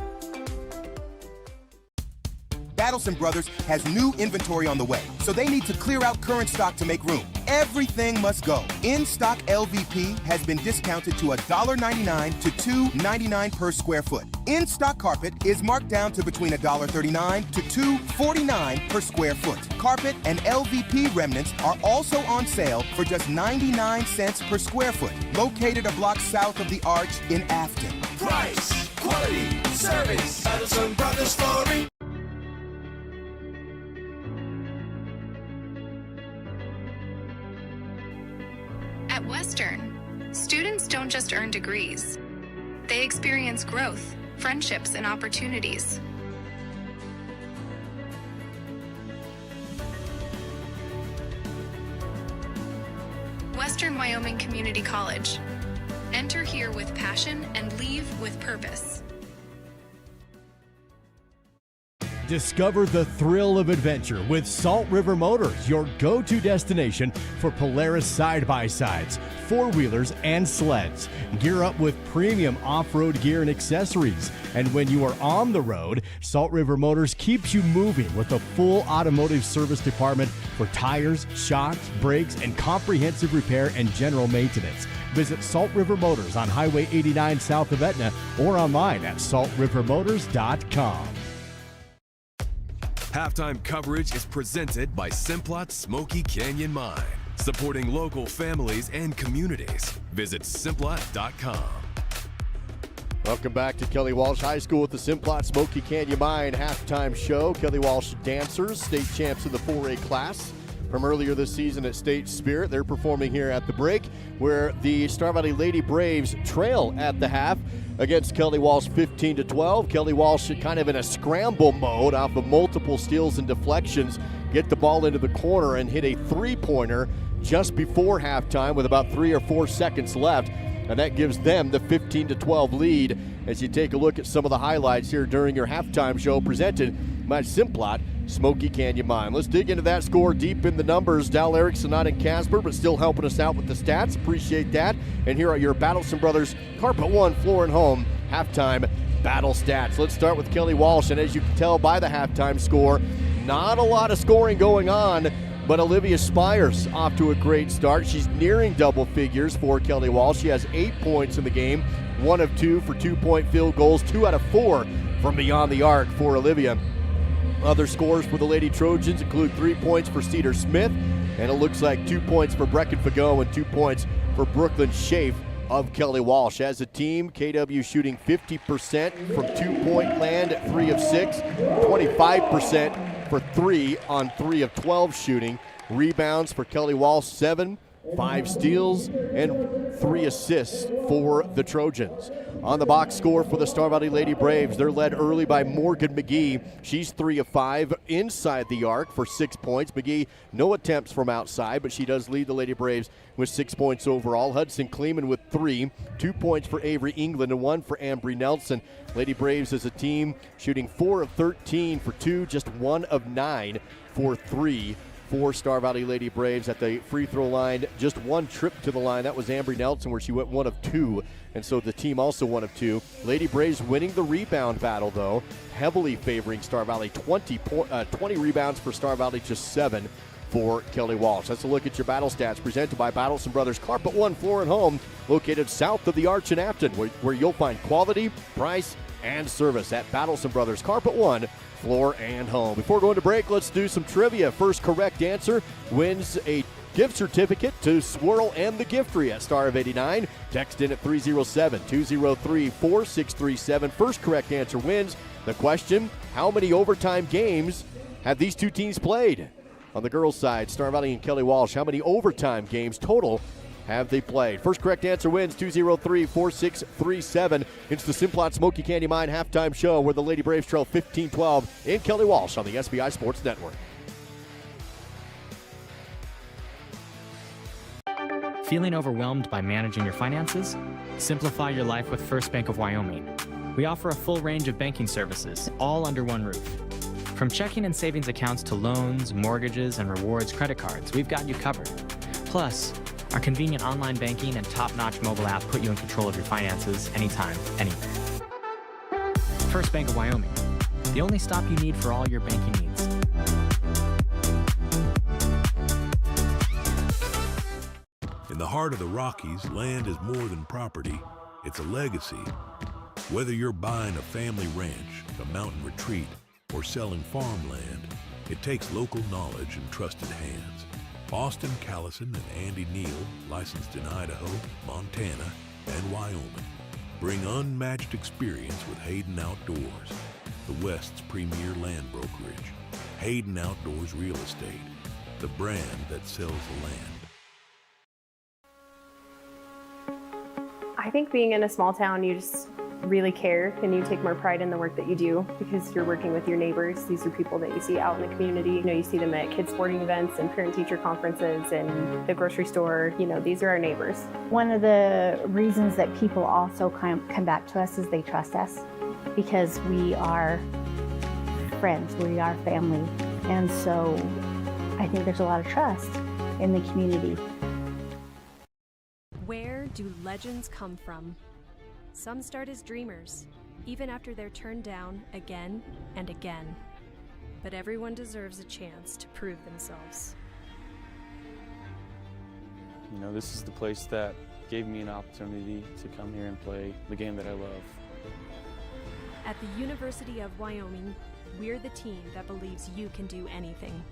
Battleson Brothers has new inventory on the way, so they need to clear out current stock to make room. Everything must go. In-stock LVP has been discounted to $1.99 to $2.99 per square foot. In-stock carpet is marked down to between $1.39 to $2.49 per square foot. Carpet and LVP remnants are also on sale for just 99 cents per square foot, located a block south of the Arch in Afton. Price, quality, service, Battleson Brothers story. At Western, students don't just earn degrees. They experience growth, friendships, and opportunities. Western Wyoming Community College. Enter here with passion and leave with purpose. Discover the thrill of adventure with Salt River Motors, your go-to destination for Polaris side-by-sides, four-wheelers, and sleds. Gear up with premium off-road gear and accessories. And when you are on the road, Salt River Motors keeps you moving with a full automotive service department for tires, shocks, brakes, and comprehensive repair and general maintenance. Visit Salt River Motors on Highway 89 south of Etna or online at saltrivermotors.com. Halftime coverage is presented by Simplot Smoky Canyon Mine, supporting local families and communities. Visit simplot.com. Welcome back to Kelly Walsh High School with the Simplot Smoky Canyon Mine halftime show. Kelly Walsh dancers, state champs in the 4A class from earlier this season at State Spirit. They're performing here at the break, where the Star Valley Lady Braves trail at the half against Kelly Walsh 15-12. Kelly Walsh kind of in a scramble mode off of multiple steals and deflections, get the ball into the corner and hit a three-pointer just before halftime with about 3 or 4 seconds left. And that gives them the 15-12 lead as you take a look at some of the highlights here during your halftime show presented by Simplot Smoky Canyon Mine. Let's dig into that score deep in the numbers. Dal Erickson not in Casper, but still helping us out with the stats. Appreciate that. And here are your Battleson Brothers Carpet One Floor and Home halftime battle stats. Let's start with Kelly Walsh. And as you can tell by the halftime score, not a lot of scoring going on, but Olivia Spires off to a great start. She's nearing double figures for Kelly Walsh. She has 8 points in the game, 1 of 2 for 2-point field goals, 2 out of 4 from beyond the arc for Olivia. Other scores for the Lady Trojans include 3 points for Cedar Smith, and it looks like 2 points for Brecken Fagot and 2 points for Brooklyn Schaaf of Kelly Walsh. As a team, KW shooting 50% from 2-point land at 3 of 6, 25% for 3 on 3 of 12 shooting. Rebounds for Kelly Walsh, 7, 5 steals, and 3 assists for the Trojans. On the box score for the Star Valley Lady Braves, they're led early by Morgan McGee. She's 3 of 5 inside the arc for 6 points. McGee, no attempts from outside, but she does lead the Lady Braves with 6 points overall. Hudson Kleeman with 3, 2 points for Avery England and 1 for Ambry Nelson. Lady Braves as a team shooting 4 of 13 for 2, just 1 of 9 for 3. For Star Valley Lady Braves at the free throw line. Just 1 trip to the line. That was Ambry Nelson, where she went 1 of 2. And so the team also 1 of 2. Lady Braves winning the rebound battle, though, heavily favoring Star Valley. 20 rebounds for Star Valley, just 7 for Kelly Walsh. Let's look at your battle stats presented by Battleson Brothers Carpet One Floor and Home, located south of the Arch in Afton, where you'll find quality, price, and service at Battleson Brothers Carpet One Floor and Home. Before going to break, let's do some trivia. First correct answer wins a gift certificate to Swirl and the Giftery at Star of 89. Text in at 307-203-4637. First correct answer wins. The question, how many overtime games have these two teams played? On the girls' side, Star Valley and Kelly Walsh, how many overtime games total have they played? First correct answer wins, 203-4637. It's the Simplot Smoky Canyon Mine halftime show where the Lady Braves trail 15-12 in Kelly Walsh on the SBI Sports Network. Feeling overwhelmed by managing your finances? Simplify your life with First Bank of Wyoming. We offer a full range of banking services, all under one roof. From checking and savings accounts to loans, mortgages, and rewards credit cards, we've got you covered. Plus, our convenient online banking and top-notch mobile app put you in control of your finances anytime, anywhere. First Bank of Wyoming, the only stop you need for all your banking needs. In the heart of the Rockies, land is more than property, it's a legacy. Whether you're buying a family ranch, a mountain retreat, or selling farmland, it takes local knowledge and trusted hands. Austin Callison and Andy Neal, licensed in Idaho, Montana, and Wyoming, bring unmatched experience with Hayden Outdoors, the West's premier land brokerage. Hayden Outdoors Real Estate, the brand that sells the land. I think being in a small town, you just really care and you take more pride in the work that you do because you're working with your neighbors. These are people that you see out in the community. You know, you see them at kids sporting events and parent-teacher conferences and the grocery store. You know, these are our neighbors. One of the reasons that people also come back to us is they trust us because we are friends, we are family. And so I think there's a lot of trust in the community. Where do legends come from? Some start as dreamers, even after they're turned down again and again. But everyone deserves a chance to prove themselves. You know, this is the place that gave me an opportunity to come here and play the game that I love. At the University of Wyoming, we're the team that believes you can do anything.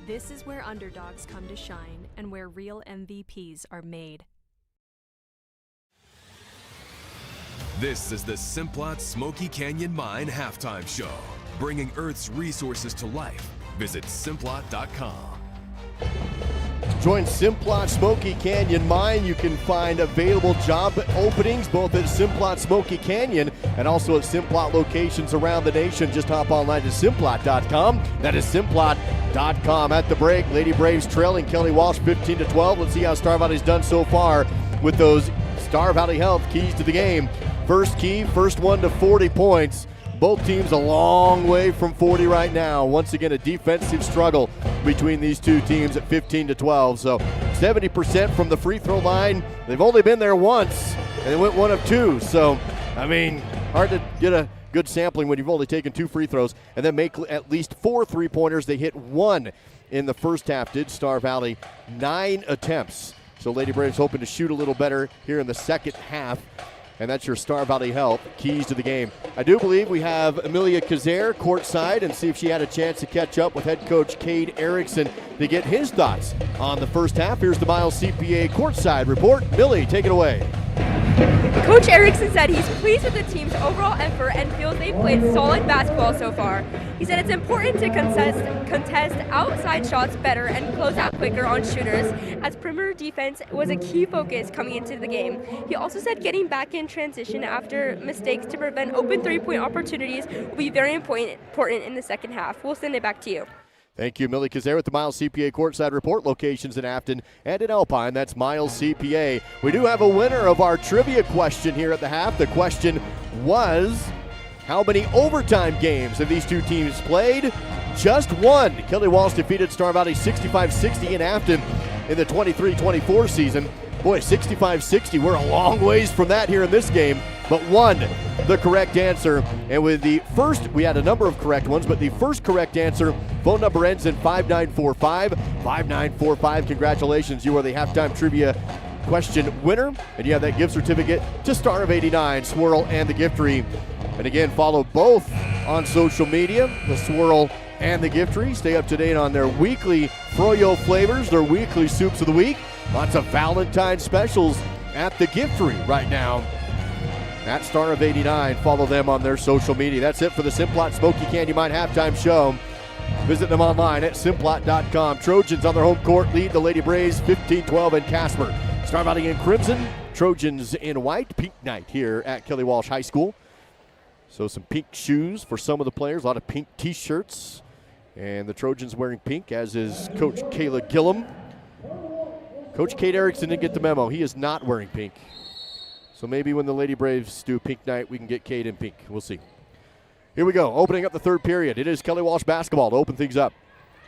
This is where underdogs come to shine and where real MVPs are made. This is the Simplot Smoky Canyon Mine halftime show, bringing Earth's resources to life. Visit Simplot.com. Join Simplot Smoky Canyon Mine. You can find available job openings both at Simplot Smoky Canyon and also at Simplot locations around the nation. Just hop online to Simplot.com. That is Simplot.com. At the break, Lady Braves trailing Kelly Walsh 15-12. Let's see how Star Valley's done so far with those Star Valley Health keys to the game. First key, first one to 40 points. Both teams a long way from 40 right now. Once again, a defensive struggle between these two teams at 15-12. So 70% from the free throw line. They've only been there once, and they went 1 of 2. So, I mean, hard to get a good sampling when you've only taken 2 free throws and then make at least 4 3-pointers. They hit 1 in the first half, did Star Valley. 9 attempts. So Lady Braves hoping to shoot a little better here in the second half. And that's your Star Valley Health keys to the game. I do believe we have Amelia Kazare courtside and see if she had a chance to catch up with head coach Cade Erickson to get his thoughts on the first half. Here's the Miles CPA courtside report. Millie, take it away. Coach Erickson said he's pleased with the team's overall effort and feels they've played solid basketball so far. He said it's important to contest outside shots better and close out quicker on shooters, as perimeter defense was a key focus coming into the game. He also said getting back in transition after mistakes to prevent open three-point opportunities will be very important in the second half. We'll send it back to you. Thank you, Millie Kazare with the Miles CPA courtside report. Locations in Afton and in Alpine. That's Miles CPA. We do have a winner of our trivia question here at the half. The question was, how many overtime games have these two teams played? Just 1. Kelly Walsh defeated Star Valley 65-60 in Afton in the 23-24 season. Boy, 65-60, we're a long ways from that here in this game. but one the correct answer. And with the first, we had a number of correct ones, but the first correct answer, phone number ends in 5945. 5945, congratulations. You are the halftime trivia question winner, and you have that gift certificate to Star of 89, Swirl, and the Giftery. And again, follow both on social media, the Swirl and the Giftery. Stay up to date on their weekly Froyo flavors, their weekly soups of the week. Lots of Valentine's specials at the Giftery right now. At Star of 89, follow them on their social media. That's it for the Simplot Smoky Candy Mine halftime show. Visit them online at simplot.com. Trojans on their home court lead the Lady Braves 15-12 in Casper. Star Valley in crimson, Trojans in white. Pink night here at Kelly Walsh High School. So some pink shoes for some of the players, a lot of pink t-shirts. And the Trojans wearing pink, as is Coach Kayla Gillum. Coach Kate Erickson didn't get the memo. He is not wearing pink. So maybe when the Lady Braves do pink night, we can get Kate in pink. We'll see. Here we go, opening up the third period. It is Kelly Walsh basketball to open things up.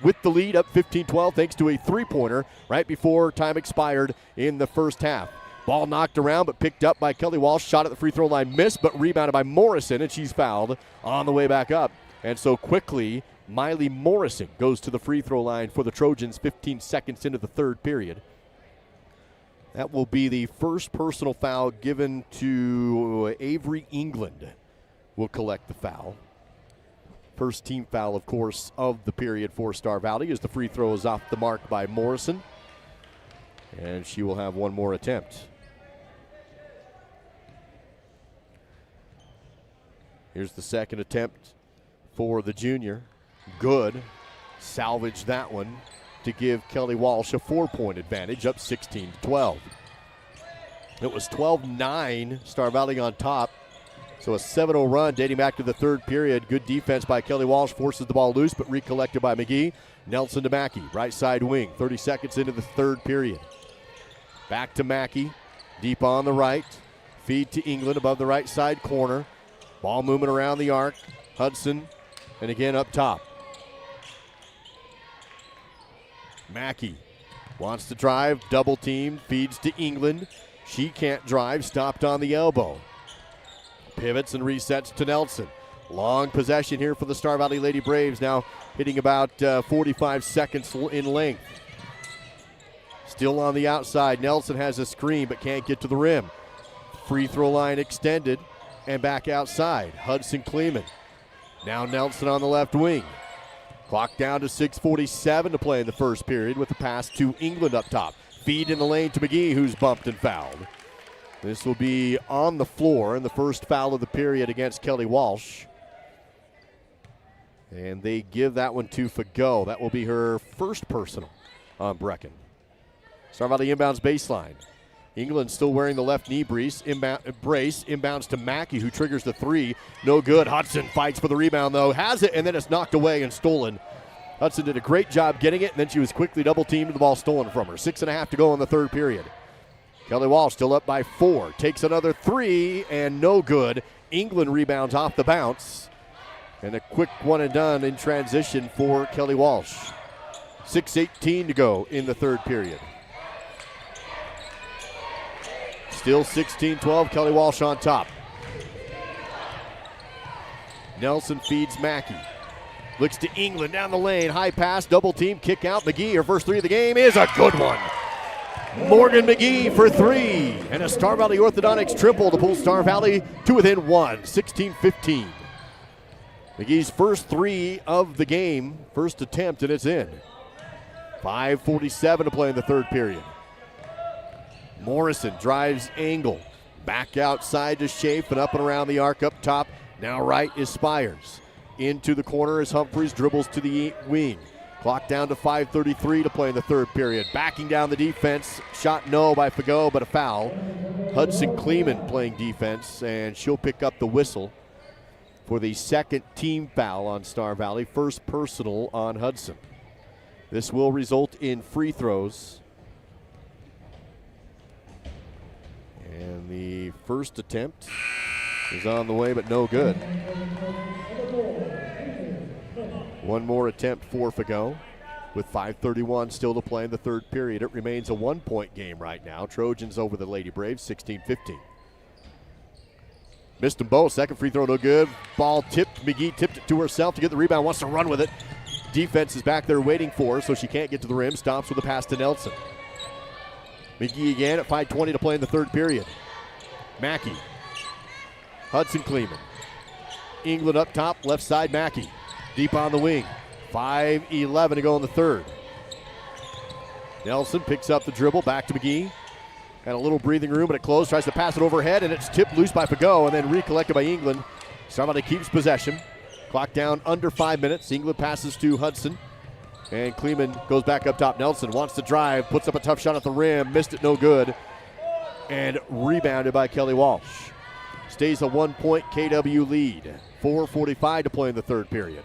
With the lead up 15-12 thanks to a three-pointer right before time expired in the first half. Ball knocked around but picked up by Kelly Walsh. Shot at the free throw line, missed, but rebounded by Morrison, and she's fouled on the way back up. And so quickly, Miley Morrison goes to the free throw line for the Trojans 15 seconds into the third period. That will be the first personal foul given to Avery England. Will collect the foul. First team foul, of course, of the period for Star Valley as the free throw is off the mark by Morrison. And she will have one more attempt. Here's the second attempt for the junior. Good. Salvage that one to give Kelly Walsh a 4-point advantage, up 16-12. It was 12-9, Star Valley on top. So a 7-0 run dating back to the third period. Good defense by Kelly Walsh, forces the ball loose, but recollected by McGee. Nelson to Mackey, right side wing, 30 seconds into the third period. Back to Mackey, deep on the right. Feed to England above the right side corner. Ball moving around the arc. Hudson, and again up top. Mackey wants to drive, double team, feeds to England. She can't drive, stopped on the elbow. Pivots and resets to Nelson. Long possession here for the Star Valley Lady Braves, now hitting about 45 seconds in length. Still on the outside, Nelson has a screen but can't get to the rim. Free throw line extended and back outside. Hudson Kleeman. Now Nelson on the left wing. Clock down to 6:47 to play in the first period with the pass to England up top. Feed in the lane to McGee, who's bumped and fouled. This will be on the floor in the first foul of the period against Kelly Walsh. And they give that one to Fago. That will be her first personal on Brecken. Star Valley inbounds baseline. England still wearing the left knee brace. Inbounds to Mackey, who triggers the three. No good. Hudson fights for the rebound, though. Has it, and then it's knocked away and stolen. Hudson did a great job getting it, and then she was quickly double-teamed and the ball stolen from her. 6.5 to go in the third period. Kelly Walsh still up by 4. Takes another three, and no good. England rebounds off the bounce. And a quick one and done in transition for Kelly Walsh. 6:18 to go in the third period. Still 16-12, Kelly Walsh on top. Nelson feeds Mackey. Looks to England down the lane. High pass, double team, kick out. McGee, her first three of the game is a good one. Morgan McGee for three. And a Star Valley Orthodontics triple to pull Star Valley to within one, 16-15. McGee's first three of the game, first attempt, and it's in. 5:47 to play in the third period. Morrison drives angle. Back outside to Schaaf and up and around the arc up top. Now right is Spires. Into the corner as Humphreys dribbles to the wing. Clock down to 5:33 to play in the third period. Backing down the defense. Shot no by Fago, but a foul. Hudson Kleeman playing defense, and she'll pick up the whistle for the second team foul on Star Valley. First personal on Hudson. This will result in free throws. And the first attempt is on the way, but no good. One more attempt for Fago. With 5:31 still to play in the third period. It remains a 1-point game right now. Trojans over the Lady Braves, 16-15. Missed them both. Second free throw, no good. Ball tipped. McGee tipped it to herself to get the rebound. Wants to run with it. Defense is back there waiting for her, so she can't get to the rim. Stops with a pass to Nelson. McGee again at 5:20 to play in the third period. Mackey. Hudson Kleeman. England up top, left side Mackey. Deep on the wing. 5:11 to go in the third. Nelson picks up the dribble, back to McGee. Got a little breathing room, but it closed. Tries to pass it overhead, and it's tipped loose by Fagot, and then recollected by England. Somebody keeps possession. Clock down under 5 minutes. England passes to Hudson, and Kleeman goes back up top. Nelson wants to drive, puts up a tough shot at the rim, missed it, no good, and rebounded by Kelly Walsh. Stays a 1-point KW lead. 4:45 to play in the third period.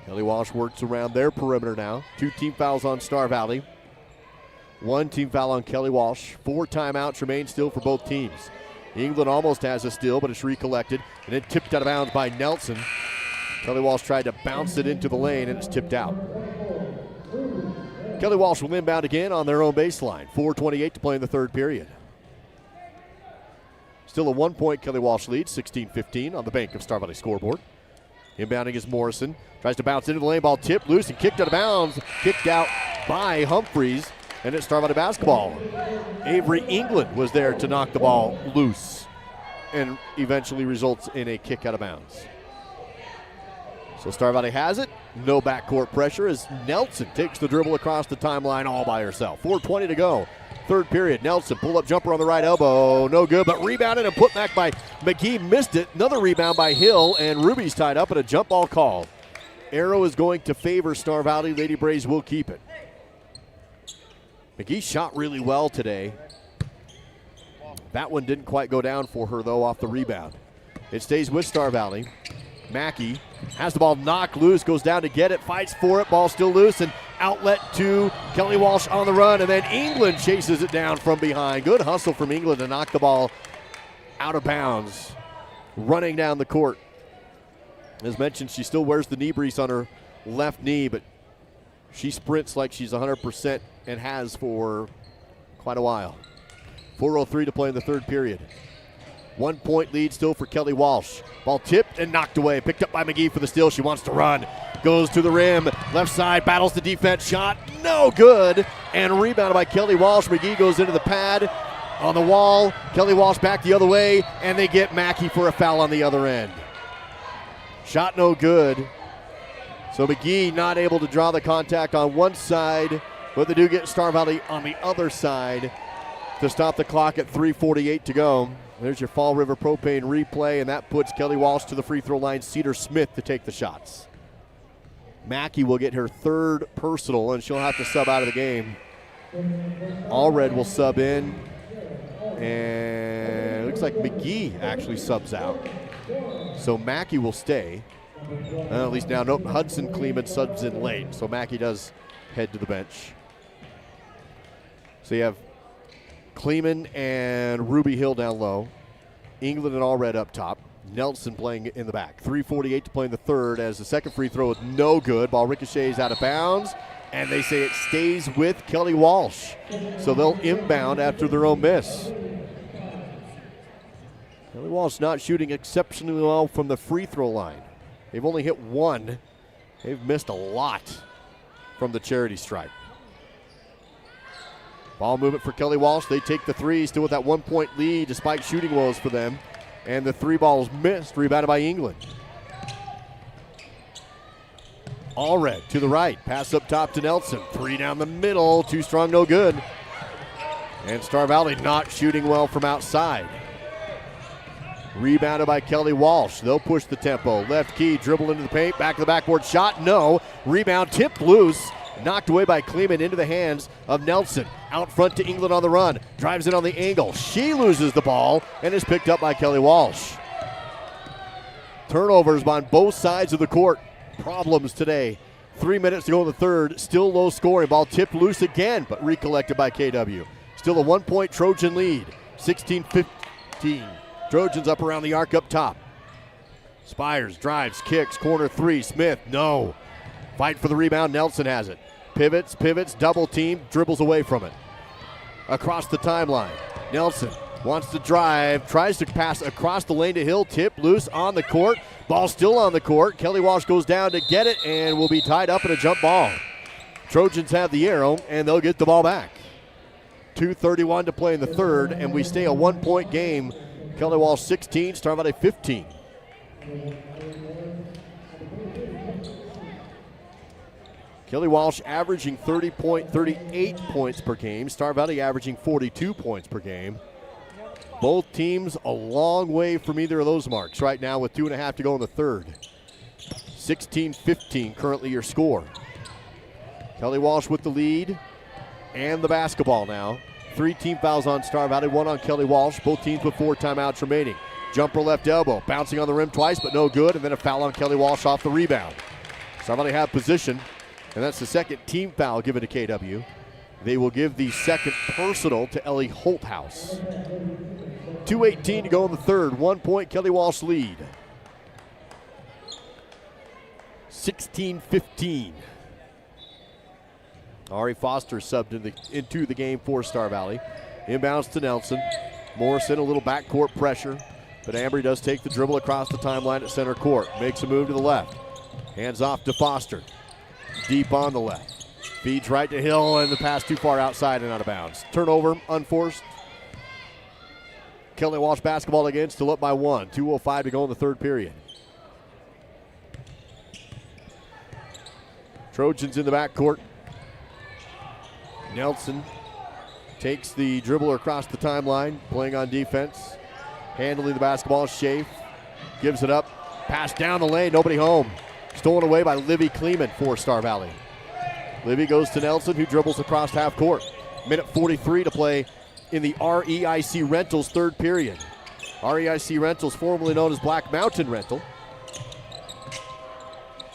Kelly Walsh works around their perimeter now. 2 team fouls on Star Valley. 1 team foul on Kelly Walsh. 4 timeouts remain still for both teams. England almost has a steal, but it's recollected and then tipped out of bounds by Nelson. Kelly Walsh tried to bounce it into the lane, and it's tipped out. Kelly Walsh will inbound again on their own baseline. 4:28 to play in the third period. Still a 1-point Kelly Walsh lead, 16-15 on the Bank of Star Valley scoreboard. Inbounding is Morrison. Tries to bounce into the lane, ball tipped loose and kicked out of bounds. Kicked out by Humphreys, and it's Star Valley basketball. Avery England was there to knock the ball loose and eventually results in a kick out of bounds. So Star Valley has it. No backcourt pressure as Nelson takes the dribble across the timeline all by herself. 4:20 to go. Third period. Nelson pull-up jumper on the right elbow. No good, but rebounded and put back by McGee. Missed it. Another rebound by Hill, and Ruby's tied up and a jump ball call. Arrow is going to favor Star Valley. Lady Braves will keep it. McGee shot really well today. That one didn't quite go down for her, though, off the rebound. It stays with Star Valley. Mackey has the ball knocked loose, goes down to get it, fights for it, ball still loose, and outlet to Kelly Walsh on the run, and then England chases it down from behind. Good hustle from England to knock the ball out of bounds. Running down the court. As mentioned, she still wears the knee brace on her left knee, but she sprints like she's 100% and has for quite a while. 4:03 to play in the third period. 1-point lead still for Kelly Walsh. Ball tipped and knocked away. Picked up by McGee for the steal. She wants to run. Goes to the rim. Left side, battles the defense. Shot no good. And rebounded by Kelly Walsh. McGee goes into the pad on the wall. Kelly Walsh back the other way. And they get Mackey for a foul on the other end. Shot no good. So McGee not able to draw the contact on one side. But they do get Star Valley on the other side to stop the clock at 3:48 to go. There's your Fall River Propane replay, and that puts Kelly Walsh to the free throw line. Cedar Smith to take the shots. Mackey will get her third personal, and she'll have to sub out of the game. Allred will sub in, and it looks like McGee actually subs out. So Mackey will stay. At least now, nope, Hudson Kleeman subs in late, so Mackey does head to the bench. So you have Kleeman and Ruby Hill down low. England and Allred up top. Nelson playing in the back. 3:48 to play in the third as the second free throw is no good. Ball ricochets out of bounds, and they say it stays with Kelly Walsh. So they'll inbound after their own miss. Kelly Walsh not shooting exceptionally well from the free throw line. They've only hit one. They've missed a lot from the charity stripe. Ball movement for Kelly Walsh. They take the three, still with that 1-point lead despite shooting woes for them. And the three balls missed, rebounded by England. Allred to the right, pass up top to Nelson. Three down the middle, too strong, no good. And Star Valley not shooting well from outside. Rebounded by Kelly Walsh. They'll push the tempo. Left key, dribble into the paint, back to the backboard shot, no. Rebound tipped loose. Knocked away by Kleeman into the hands of Nelson. Out front to England on the run. Drives in on the angle. She loses the ball and is picked up by Kelly Walsh. Turnovers on both sides of the court. Problems today. 3 minutes to go in the third. Still low scoring. Ball tipped loose again, but recollected by KW. Still a 1-point Trojan lead. 16-15. Trojans up around the arc up top. Spires drives, kicks, corner three. Smith, no. Fight for the rebound. Nelson has it. Pivots, double team, dribbles away from it. Across the timeline. Nelson Wants to drive, tries to pass across the lane to Hill, tip loose on the court. Ball still on the court. Kelly Walsh goes down to get it and will be tied up in a jump ball. Trojans have the arrow and they'll get the ball back. 2:31 to play in the third, and we stay a 1-point game. Kelly Walsh 16, Star Valley 15. Kelly Walsh averaging 38 points per game. Star Valley averaging 42 points per game. Both teams a long way from either of those marks right now with 2.5 to go in the third. 16-15 currently your score. Kelly Walsh with the lead and the basketball now. 3 team fouls on Star Valley, 1 on Kelly Walsh. Both teams with 4 timeouts remaining. Jumper left elbow, bouncing on the rim twice, but no good, and then a foul on Kelly Walsh off the rebound. Star Valley have position, and that's the second team foul given to KW. They will give the second personal to Ellie Holthouse. 2:18 to go in the third. 1 point Kelly Walsh lead. 16-15. Ari Foster subbed into the game for Star Valley. Inbounds to Nelson. Morrison, a little backcourt pressure, but Ambry does take the dribble across the timeline at center court. Makes a move to the left. Hands off to Foster. Deep on the left. Feeds right to Hill, and the pass too far outside and out of bounds. Turnover, unforced. Kelly Walsh basketball again, still up by 1. 2:05 to go in the third period. Trojans in the backcourt. Nelson takes the dribbler across the timeline, playing on defense. Handling the basketball, Schaaf gives it up. Pass down the lane, nobody home. Stolen away by Livy Kleeman for Star Valley. Livy goes to Nelson, who dribbles across half court. Minute 43 to play in the REIC Rentals third period. REIC Rentals, formerly known as Black Mountain Rental.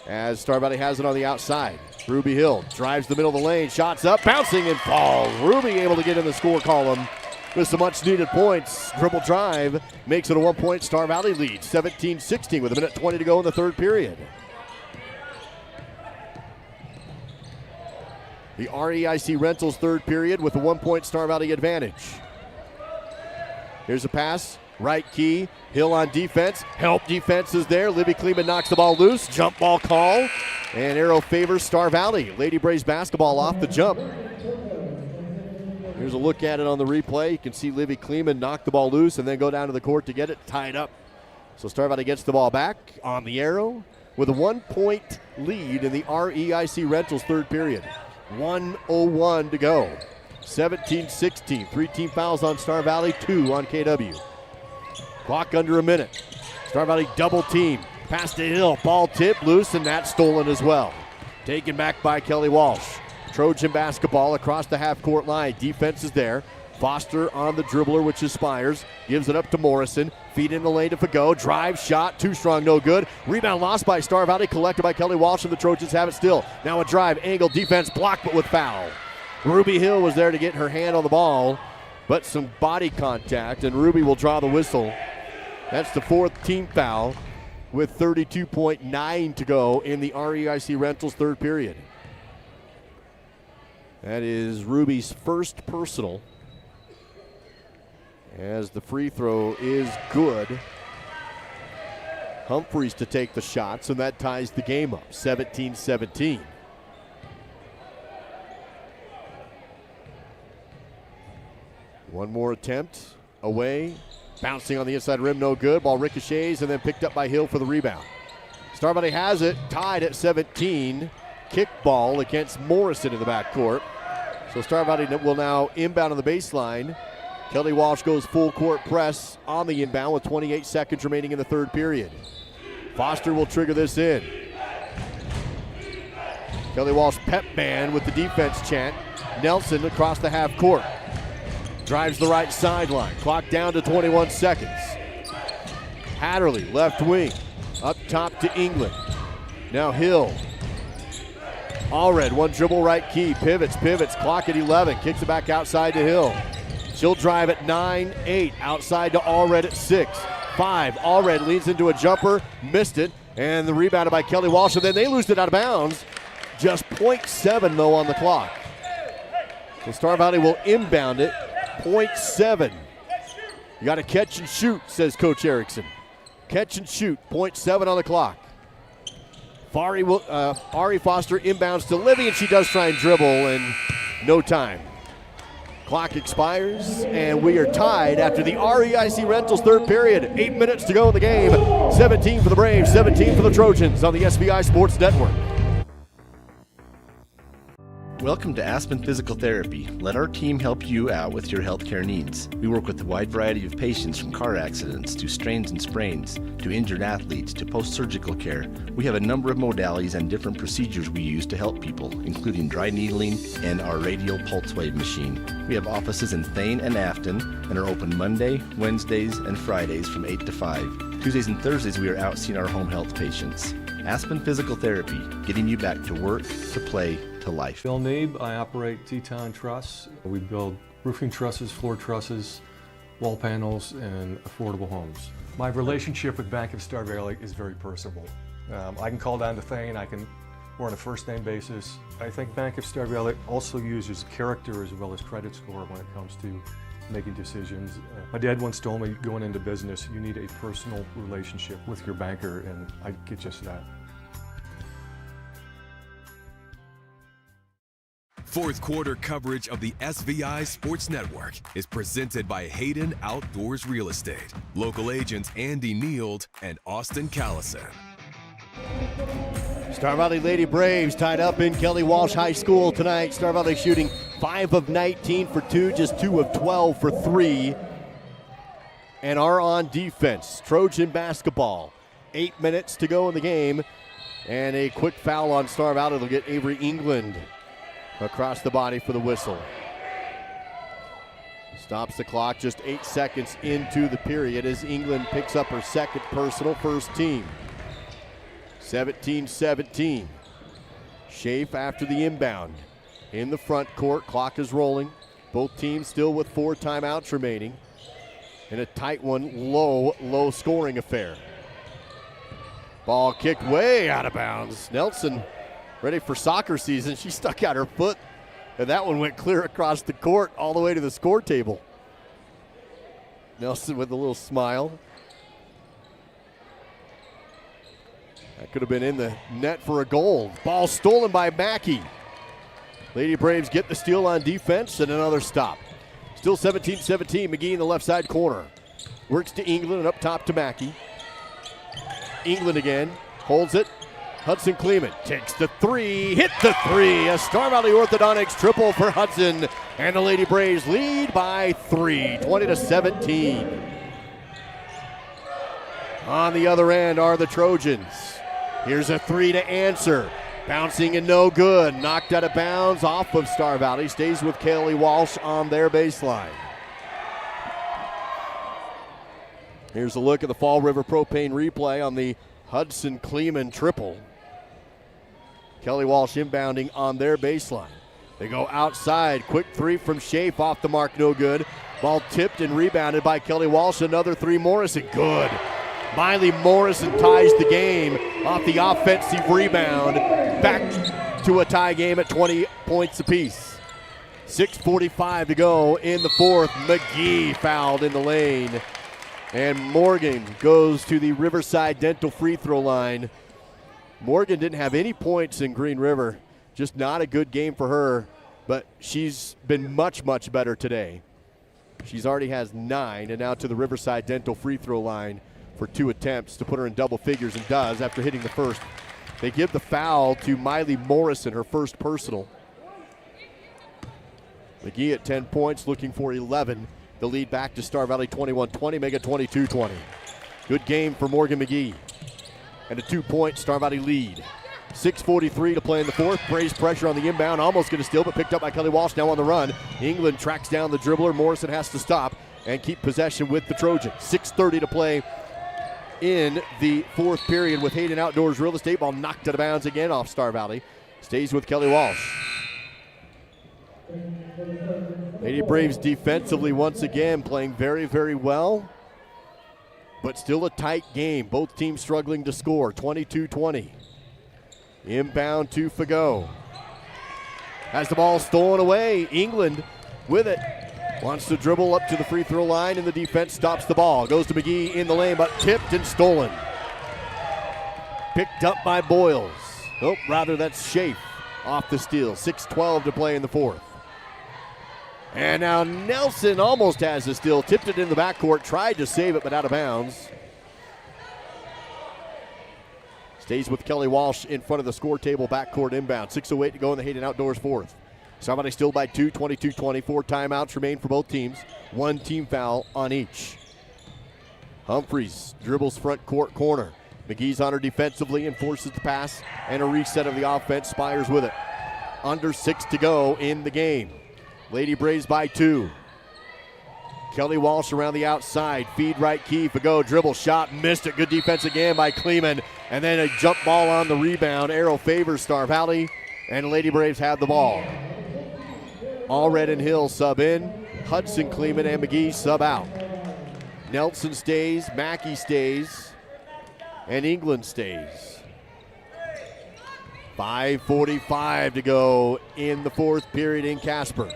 As Star Valley has it on the outside. Ruby Hill drives the middle of the lane, shots up, bouncing and falls. Ruby able to get in the score column with some much needed points. Dribble drive makes it a 1-point Star Valley lead. 17-16 with a minute 20 to go in the third period. The REIC Rentals third period with a 1-point Star Valley advantage. Here's a pass, right key, Hill on defense. Help defense is there. Libby Kleeman knocks the ball loose. Jump ball call, and arrow favors Star Valley. Lady Braves basketball off the jump. Here's a look at it on the replay. You can see Libby Kleeman knock the ball loose and then go down to the court to get it tied up. So Star Valley gets the ball back on the arrow with a 1-point lead in the REIC Rentals third period. 1:01 to go. 17-16. 3 team fouls on Star Valley, 2 on KW. Clock under a minute. Star Valley double team. Pass to Hill. Ball tip loose, and that's stolen as well. Taken back by Kelly Walsh. Trojan basketball across the half-court line. Defense is there. Foster on the dribbler, which is Spires. Gives it up to Morrison. Feed in the lane to Fago. Drive shot. Too strong, no good. Rebound lost by Star Valley. Collected by Kelly Walsh, and the Trojans have it still. Now a drive. Angle. Defense blocked, but with foul. Ruby Hill was there to get her hand on the ball, but some body contact, and Ruby will draw the whistle. That's the 4th team foul with 32.9 to go in the REIC Rentals third period. That is Ruby's first personal, as the free throw is good. Humphreys to take the shots, and that ties the game up, 17-17. One more attempt away. Bouncing on the inside rim, no good. Ball ricochets and then picked up by Hill for the rebound. Star Valley has it, tied at 17. Kick ball against Morrison in the backcourt. So Star Valley will now inbound on the baseline. Kelly Walsh goes full court press on the inbound with 28 seconds remaining in the third period. Foster will trigger this in. Kelly Walsh pep band with the defense chant. Nelson across the half court. Drives the right sideline. Clock down to 21 seconds. Hatterley, left wing. Up top to England. Now Hill. Allred, one dribble right key. Pivots. Clock at 11. Kicks it back outside to Hill. She'll drive at 9-8. Outside to Allred at 6. 5. Allred leads into a jumper. Missed it. And the rebounded by Kelly Walsh. And then they lose it out of bounds. Just 0.7 though on the clock. So Star Valley will inbound it. 0.7 You got to catch and shoot, says Coach Erickson. Catch and shoot, 0.7 on the clock. Ari Foster inbounds to Livy, and she does try and dribble, and no time. Clock expires, and we are tied after the REIC Rentals third period. 8 minutes to go in the game. 17 for the Braves, 17 for the Trojans on the SVI Sports Network. Welcome to Aspen Physical Therapy. Let our team help you out with your healthcare needs. We work with a wide variety of patients, from car accidents to strains and sprains to injured athletes to post-surgical care. We have a number of modalities and different procedures we use to help people, including dry needling and our radial pulse wave machine. We have offices in Thane and Afton and are open Monday, Wednesdays, and Fridays from 8 to 5. Tuesdays and Thursdays we are out seeing our home health patients. Aspen Physical Therapy, getting you back to work, to play, to life. Bill Nabe, I operate Teton Truss. We build roofing trusses, floor trusses, wall panels, and affordable homes. My relationship with Bank of Star Valley is very personable. I can call down to Thane, we're on a first name basis. I think Bank of Star Valley also uses character as well as credit score when it comes to making decisions. My dad once told me, going into business, you need a personal relationship with your banker, and I get just that. Fourth quarter coverage of the SVI Sports Network is presented by Hayden Outdoors Real Estate. Local agents Andy Neild and Austin Callison. Star Valley Lady Braves tied up in Kelly Walsh High School tonight. Star Valley shooting 5 of 19 for 2, just 2 of 12 for 3, and are on defense. Trojan basketball. 8 minutes to go in the game, and a quick foul on Star Valley will get Avery England across the body for the whistle. Stops the clock just 8 seconds into the period as England picks up her second personal, first team. 17-17. Schaaf after the inbound. In the front court, clock is rolling. Both teams still with 4 timeouts remaining. In a tight one, low scoring affair. Ball kicked way out of bounds. Nelson ready for soccer season. She stuck out her foot, and that one went clear across the court all the way to the score table. Nelson with a little smile. That could have been in the net for a goal. Ball stolen by Mackey. Lady Braves get the steal on defense and another stop. Still 17-17. McGee in the left side corner. Works to England and up top to Mackey. England again. Holds it. Hudson Kleeman takes the 3. Hit the 3. A Star Valley Orthodontics triple for Hudson. And the Lady Braves lead by 3. 20-17. On the other end are the Trojans. Here's a 3 to answer. Bouncing and no good. Knocked out of bounds off of Star Valley. Stays with Kelly Walsh on their baseline. Here's a look at the Fall River Propane replay on the Hudson Kleeman triple. Kelly Walsh inbounding on their baseline. They go outside. Quick 3 from Schaaf, off the mark, no good. Ball tipped and rebounded by Kelly Walsh. Another 3, Morrison, good. Miley Morrison ties the game off the offensive rebound. Back to a tie game at 20 points apiece. 6:45 to go in the fourth. McGee fouled in the lane. And Morgan goes to the Riverside Dental free throw line. Morgan didn't have any points in Green River. Just not a good game for her, but she's been much, much better today. She's already has 9, and now to the Riverside Dental free throw line for 2 attempts to put her in double figures, and does after hitting the first. They give the foul to Miley Morrison, her first personal. McGee at 10 points, looking for 11. The lead back to Star Valley 21-20, make it 22-20. Good game for Morgan McGee. And a 2-point Star Valley lead. 6:43 to play in the fourth. Braves pressure on the inbound, almost going to steal, but picked up by Kelly Walsh, now on the run. England tracks down the dribbler. Morrison has to stop and keep possession with the Trojans. 6:30 to play in the fourth period with Hayden Outdoors Real Estate. Ball knocked out of bounds again off Star Valley. Stays with Kelly Walsh. Lady Braves defensively once again playing very, very well, but still a tight game. Both teams struggling to score. 22-20. Inbound to Fago. Has the ball stolen away. England with it. Wants to dribble up to the free throw line, and the defense stops the ball. Goes to McGee in the lane, but tipped and stolen. Picked up by Boyles. Oh, rather that's Schaaf off the steal. 6:12 to play in the fourth. And now Nelson almost has the steal. Tipped it in the backcourt, tried to save it, but out of bounds. Stays with Kelly Walsh in front of the score table, backcourt inbound. 6:08 to go in the Hayden Outdoors fourth. Somebody still by 2, 22-20. 4 timeouts remain for both teams. 1 team foul on each. Humphreys dribbles front court corner. McGee's on her defensively and forces the pass and a reset of the offense. Spires with it. Under 6 to go in the game. Lady Braves by 2. Kelly Walsh around the outside. Feed right, Keefe. A go. Dribble shot. Missed it. Good defense again by Kleeman. And then a jump ball on the rebound. Arrow favors Star Valley. And Lady Braves have the ball. Allred and Hill sub in. Hudson, Kleeman, and McGee sub out. Nelson stays. Mackey stays. And England stays. 5:45 to go in the fourth period in Casper.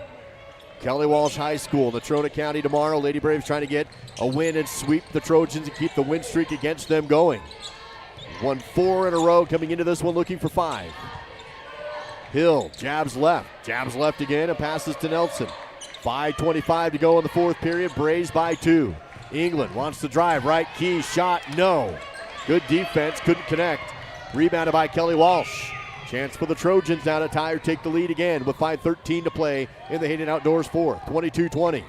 Kelly Walsh High School, Natrona County tomorrow. Lady Braves trying to get a win and sweep the Trojans and keep the win streak against them going. Won 4 in a row, coming into this one looking for 5. Hill jabs left again, and passes to Nelson. 5:25 to go in the fourth period. Braves by 2. England wants to drive right, key shot, no. Good defense, couldn't connect. Rebounded by Kelly Walsh. Chance for the Trojans now to tie or take the lead again with 5:13 to play in the Hayden Outdoors fourth. 22-20.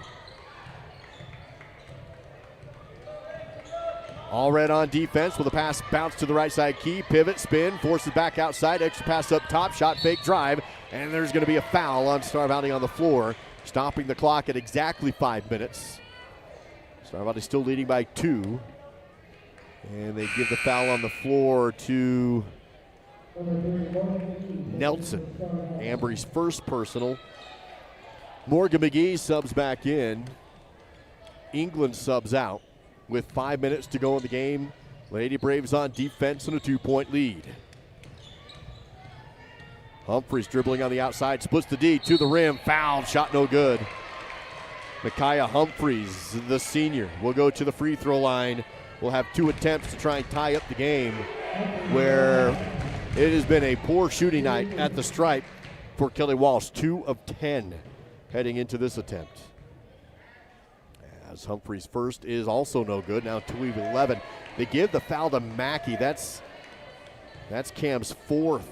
Allred on defense with a pass bounce to the right side key. Pivot, spin, forces back outside. Extra pass up top, shot fake, drive. And there's going to be a foul on Star Valley on the floor, stopping the clock at exactly 5 minutes. Star Valley still leading by 2. And they give the foul on the floor to Nelson. Ambry's first personal. Morgan McGee subs back in. England subs out with 5 minutes to go in the game. Lady Braves on defense and a 2-point lead. Humphreys dribbling on the outside, splits the D to the rim, foul, shot no good. Micaiah Humphreys, the senior, will go to the free throw line. Will have 2 attempts to try and tie up the game, where it has been a poor shooting night at the stripe for Kelly Walsh. 2 of 10 heading into this attempt. As Humphreys' first is also no good. Now 2 of 11. They give the foul to Mackey. That's Cam's 4th.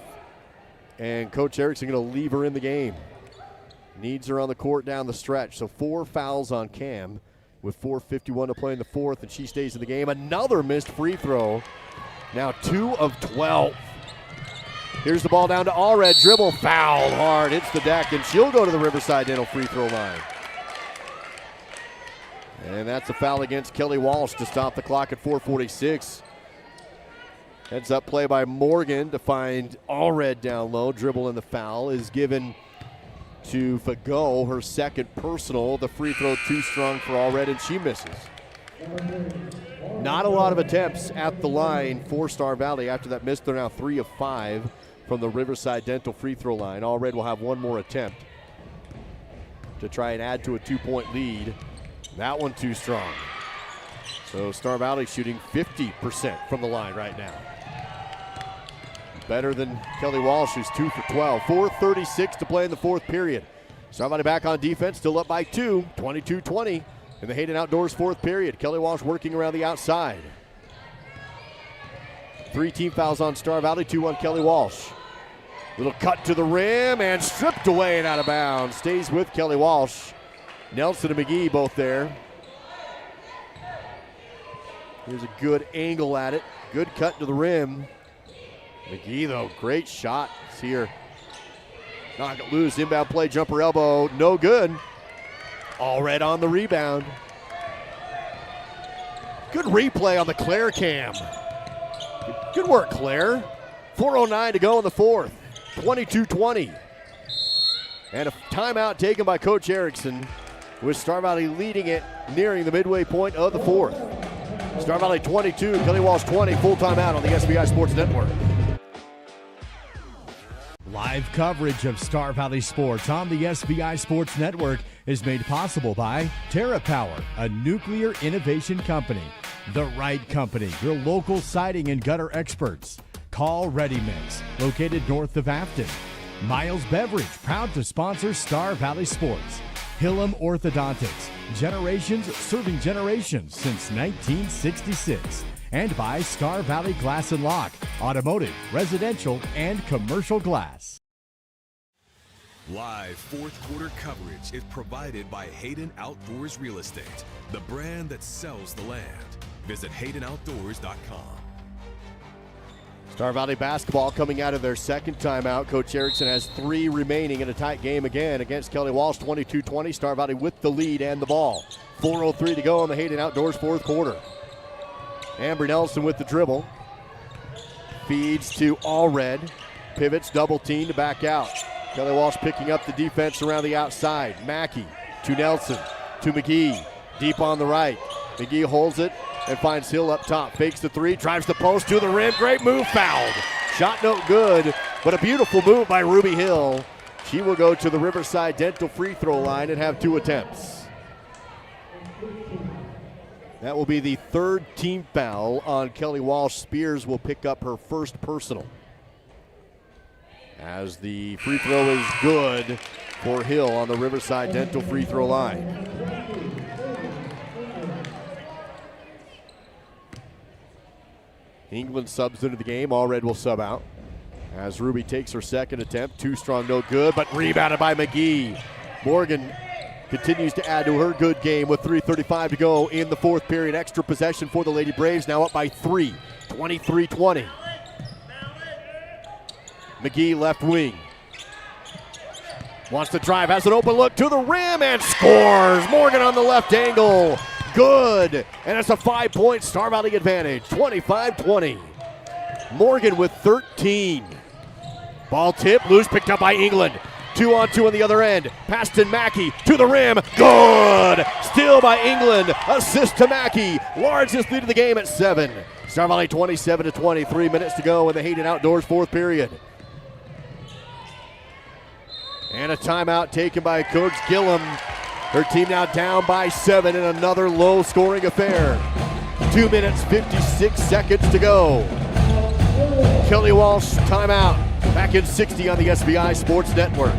And Coach Erickson going to leave her in the game. Needs her on the court down the stretch. So 4 fouls on Cam with 4:51 to play in the fourth, and she stays in the game. Another missed free throw. Now 2 of 12. Here's the ball down to Allred. Dribble, foul, hard, hits the deck, and she'll go to the Riverside Dental free throw line. And that's a foul against Kelly Walsh to stop the clock at 4:46. Heads up play by Morgan to find Allred down low. Dribble and the foul is given to Fago, her second personal. The free throw too strong for Allred, and she misses. Not a lot of attempts at the line for Star Valley. After that miss, they're now 3 of 5 from the Riverside Dental free throw line. Allred will have 1 more attempt to try and add to a 2-point lead. That one too strong. So Star Valley shooting 50% from the line right now. Better than Kelly Walsh, who's 2 for 12. 4:36 to play in the fourth period. Star Valley back on defense, still up by 2, 22-20 in the Hayden Outdoors fourth period. Kelly Walsh working around the outside. 3 team fouls on Star Valley, 2 on Kelly Walsh. Little cut to the rim and stripped away and out of bounds. Stays with Kelly Walsh. Nelson and McGee both there. Here's a good angle at it. Good cut to the rim. McGee, though, great shot. See her knock it loose. Inbound play, jumper elbow, no good. Allred on the rebound. Good replay on the Claire cam. Good work, Claire. 4:09 to go in the fourth. 22-20. And a timeout taken by Coach Erickson, with Star Valley leading it nearing the midway point of the fourth. Star Valley 22, Kelly Walsh 20, full timeout on the SBI Sports Network. Live coverage of Star Valley Sports on the SVI Sports Network is made possible by TerraPower, a nuclear innovation company. The Right Company, your local siding and gutter experts. Call Ready Mix, located north of Afton. Miles Beverage, proud to sponsor Star Valley Sports. Hillam Orthodontics, generations serving generations since 1966. And by Star Valley Glass and Lock, automotive, residential, and commercial glass. Live fourth quarter coverage is provided by Hayden Outdoors Real Estate, the brand that sells the land. Visit HaydenOutdoors.com. Star Valley basketball coming out of their second timeout. Coach Erickson has 3 remaining in a tight game again against Kelly Walsh, 22-20. Star Valley with the lead and the ball. 4:03 to go in the Hayden Outdoors fourth quarter. Amber Nelson with the dribble. Feeds to Allred. Pivots, double team to back out. Kelly Walsh picking up the defense around the outside. Mackey to Nelson to McGee. Deep on the right. McGee holds it and finds Hill up top. Fakes the 3, drives the post to the rim. Great move, fouled. Shot no good, but a beautiful move by Ruby Hill. She will go to the Riverside Dental free throw line and have 2 attempts. That will be the 3rd team foul on Kelly Walsh. Spears will pick up her first personal. As the free throw is good for Hill on the Riverside Dental free throw line. England subs into the game. Allred will sub out. As Ruby takes her second attempt. Too strong, no good, but rebounded by McGee. Morgan continues to add to her good game with 3:35 to go in the fourth period. Extra possession for the Lady Braves, now up by 3, 23-20. McGee left wing. Wants to drive, has an open look to the rim and scores. Morgan on the left angle. Good. And it's a 5-point Star Valley advantage, 25-20. Morgan with 13. Ball tip, loose, picked up by England. 2-on-2 on the other end. Pass to Mackey to the rim. Good. Steal by England. Assist to Mackey. Largest lead of the game at 7. Star Valley 27-20. 3 minutes to go in the Hayden Outdoors fourth period. And a timeout taken by Coach Gillum. Her team now down by 7 in another low-scoring affair. 2 minutes, 56 seconds to go. Kelly Walsh, timeout. Back in 60 on the SVI Sports Network.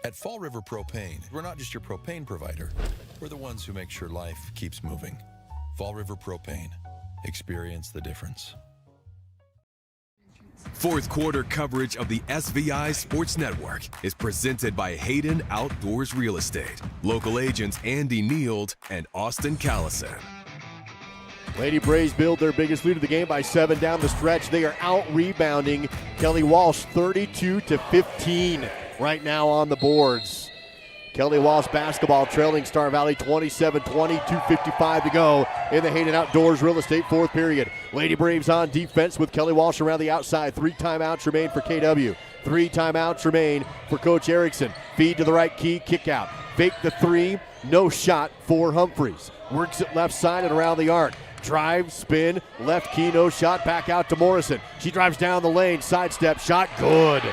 At Fall River Propane, we're not just your propane provider. We're the ones who make sure life keeps moving. Fall River Propane. Experience the difference. Fourth quarter coverage of the SVI Sports Network is presented by Hayden Outdoors Real Estate. Local agents Andy Neild and Austin Callison. Lady Braves build their biggest lead of the game by 7 down the stretch. They are out-rebounding Kelly Walsh 32-15 right now on the boards. Kelly Walsh basketball trailing Star Valley 27-20, 2:55 to go in the Hayden Outdoors Real Estate fourth period. Lady Braves on defense with Kelly Walsh around the outside. 3 timeouts remain for KW. 3 timeouts remain for Coach Erickson. Feed to the right key, kick out. Fake the 3, no shot for Humphreys. Works it left side and around the arc. Drive, spin, left key, no shot, back out to Morrison. She drives down the lane, sidestep, shot, good.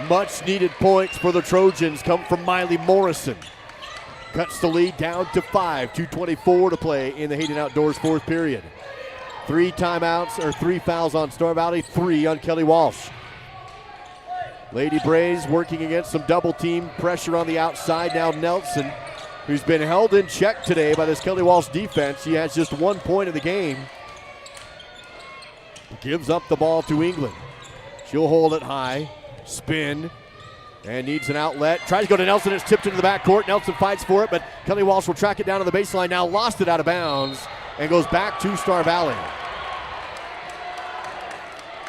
Much needed points for the Trojans come from Miley Morrison. Cuts the lead down to 5, 2:24 to play in the Hayden Outdoors fourth period. 3 timeouts, or 3 fouls on Star Valley, 3 on Kelly Walsh. Lady Braves working against some double team pressure on the outside. Now Nelson, who's been held in check today by this Kelly Walsh defense. He has just 1 point in the game. gives up the ball to England. She'll hold it high, spin, and needs an outlet. Tries to go to Nelson. It's tipped into the backcourt. Nelson fights for it, but Kelly Walsh will track it down to the baseline. Now lost it out of bounds and goes back to Star Valley.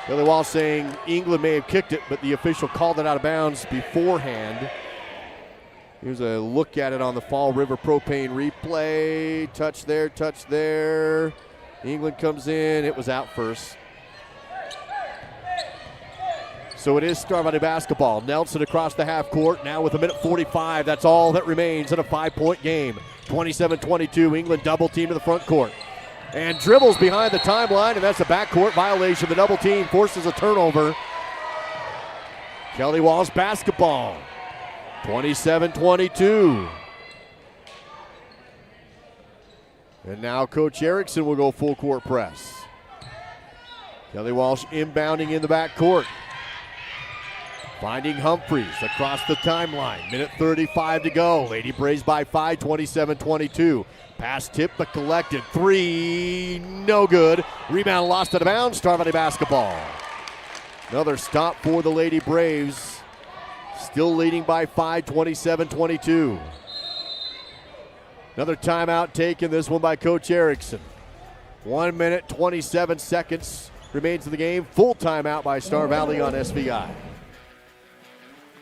Kelly Walsh saying England may have kicked it, but the official called it out of bounds beforehand. Here's a look at it on the Fall River Propane replay. Touch there, touch there. England comes in. It was out first. So it is Star Valley basketball. Nelson across the half court now with 1:45. That's all that remains in a 5-point game. 27-22. England double team to the front court. And dribbles behind the timeline, and that's a backcourt violation. The double team forces a turnover. Kelly Walsh basketball. 27-22. And now Coach Erickson will go full court press. Kelly Walsh inbounding in the backcourt. Finding Humphreys across the timeline. 1:35 to go. Lady Braves by 5, 27-22. Pass tipped but collected. 3, no good. Rebound lost out of bounds. Star Valley basketball. Another stop for the Lady Braves. Still leading by 5, 27-22. Another timeout taken, this one by Coach Erickson. 1 minute, 27 seconds remains in the game. Full timeout by Star Valley on SVI.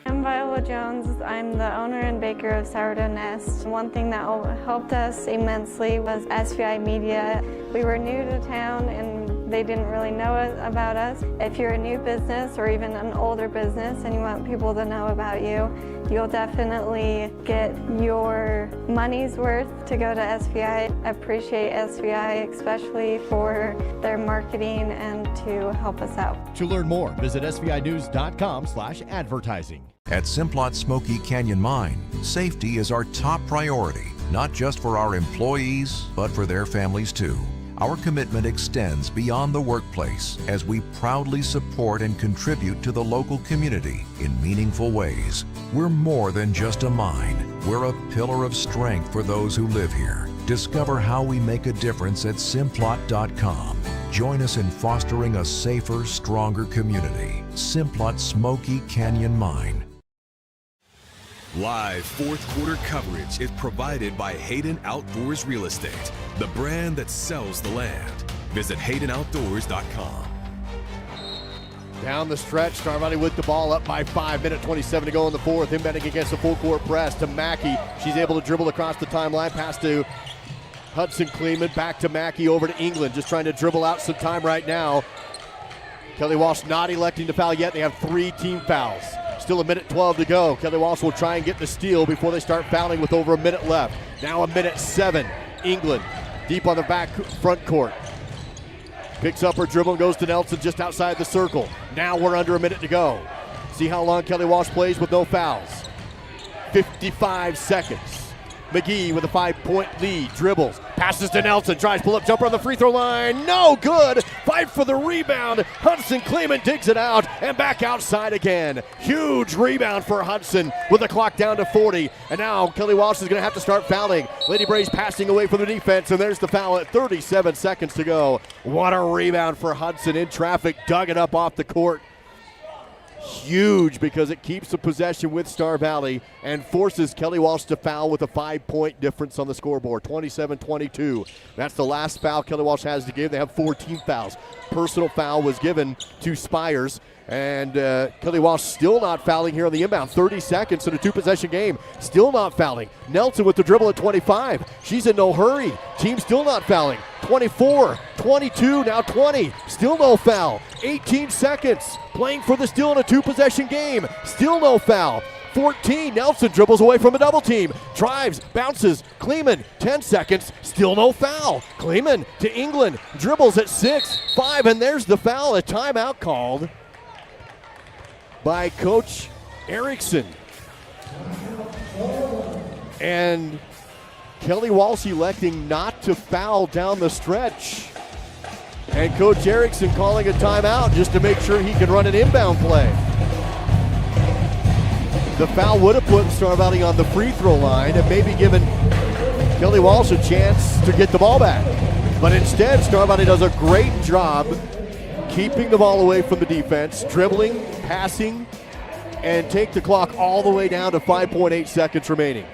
I'm Viola Jones. I'm the owner and baker of Sourdough Nest. One thing that helped us immensely was SVI Media. We were new to town and they didn't really know about us. If you're a new business or even an older business and you want people to know about you, you'll definitely get your money's worth to go to SVI. I appreciate SVI especially for their marketing and to help us out. To learn more, visit svinews.com/advertising. At Simplot Smoky Canyon Mine, safety is our top priority, not just for our employees, but for their families too. Our commitment extends beyond the workplace as we proudly support and contribute to the local community in meaningful ways. We're more than just a mine. We're a pillar of strength for those who live here. Discover how we make a difference at Simplot.com. Join us in fostering a safer, stronger community. Simplot Smoky Canyon Mine. Live fourth quarter coverage is provided by Hayden Outdoors Real Estate, the brand that sells the land. Visit HaydenOutdoors.com. Down the stretch, Star Valley with the ball up by 5, 1:27 to go in the fourth. Inbounding against a full court press to Mackey. She's able to dribble across the timeline, pass to Hudson Kleeman, back to Mackey, over to England, just trying to dribble out some time right now. Kelly Walsh not electing to foul yet. They have 3 team fouls. Still 1:12 to go. Kelly Walsh will try and get the steal before they start fouling with over a minute left. Now 1:07. England deep on the back front court. Picks up her dribble and goes to Nelson just outside the circle. Now we're under a minute to go. See how long Kelly Walsh plays with no fouls. 55 seconds. McGee with a 5-point lead, dribbles, passes to Nelson, tries pull-up jumper on the free throw line, no good. Fight for the rebound. Hudson Kleeman digs it out and back outside again. Huge rebound for Hudson with the clock down to 40. And now Kelly Walsh is going to have to start fouling. Lady Braves passing away from the defense, and there's the foul at 37 seconds to go. What a rebound for Hudson in traffic, dug it up off the court. Huge, because it keeps the possession with Star Valley and forces Kelly Walsh to foul with a 5-point difference on the scoreboard. 27-22. That's the last foul Kelly Walsh has to give. They have 4 team fouls. Personal foul was given to Spires, and Kelly Walsh still not fouling here on the inbound. 30 seconds in a 2-possession game. Still not fouling. Nelson with the dribble at 25. She's in no hurry. Team still not fouling. 24, 22, now 20. Still no foul. 18 seconds. Playing for the steal in a 2-possession game. Still no foul. 14, Nelson dribbles away from a double team. Drives, bounces, Kleeman, 10 seconds. Still no foul. Kleeman to England. Dribbles at 6, 5, and there's the foul. A timeout called by Coach Erickson. And Kelly Walsh electing not to foul down the stretch. And Coach Erickson calling a timeout just to make sure he can run an inbound play. The foul would have put Star Valley on the free throw line and maybe given Kelly Walsh a chance to get the ball back. But instead, Star Valley does a great job keeping the ball away from the defense, dribbling, passing, and take the clock all the way down to 5.8 seconds remaining.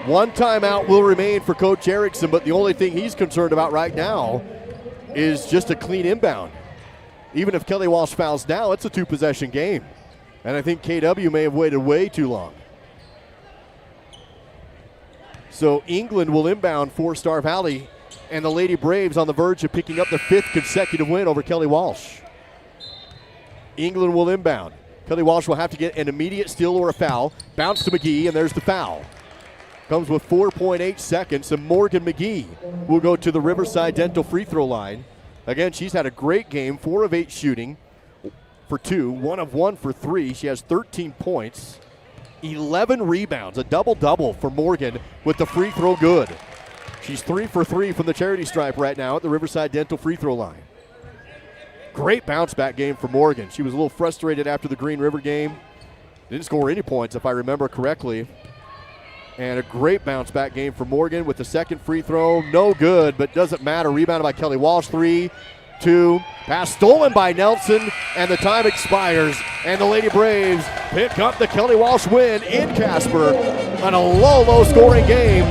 One timeout will remain for Coach Erickson, but the only thing he's concerned about right now is just a clean inbound. Even if Kelly Walsh fouls now, it's a two-possession game. And I think KW may have waited way too long. So England will inbound for Star Valley, and the Lady Braves on the verge of picking up their 5th consecutive win over Kelly Walsh. England will inbound. Kelly Walsh will have to get an immediate steal or a foul. Bounce to McGee, and there's the foul. Comes with 4.8 seconds, and Morgan McGee will go to the Riverside Dental free throw line. Again, she's had a great game, 4 of 8 shooting for 2, 1 of 1 for 3. She has 13 points, 11 rebounds, a double-double for Morgan with the free throw good. She's 3 for 3 from the charity stripe right now at the Riverside Dental free throw line. Great bounce-back game for Morgan. She was a little frustrated after the Green River game. Didn't score any points, if I remember correctly. And a great bounce-back game for Morgan with the second free throw. No good, but doesn't matter. Rebounded by Kelly Walsh. 3, 2. Pass stolen by Nelson, and the time expires. And the Lady Braves pick up the Kelly Walsh win in Casper on a low scoring game,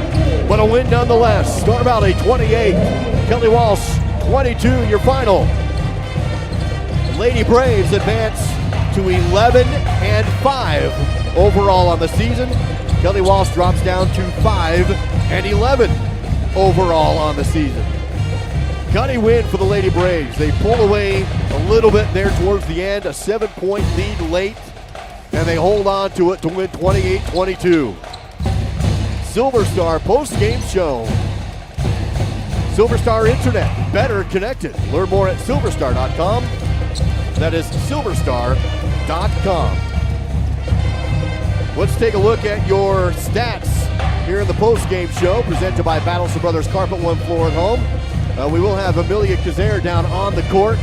but a win nonetheless. Star Valley 28, Kelly Walsh 22, your final. Lady Braves advance to 11-5 overall on the season. Kelly Walsh drops down to 5-11 overall on the season. Gutty win for the Lady Braves. They pull away a little bit there towards the end, a 7-point lead late, and they hold on to it to win 28-22. Silver Star post-game show. Silver Star Internet, better connected. Learn more at silverstar.com. That is silverstar.com. Let's take a look at your stats here in the post-game show presented by Battleston Brothers Carpet One Floor and Home. We will have Amelia Kazare down on the court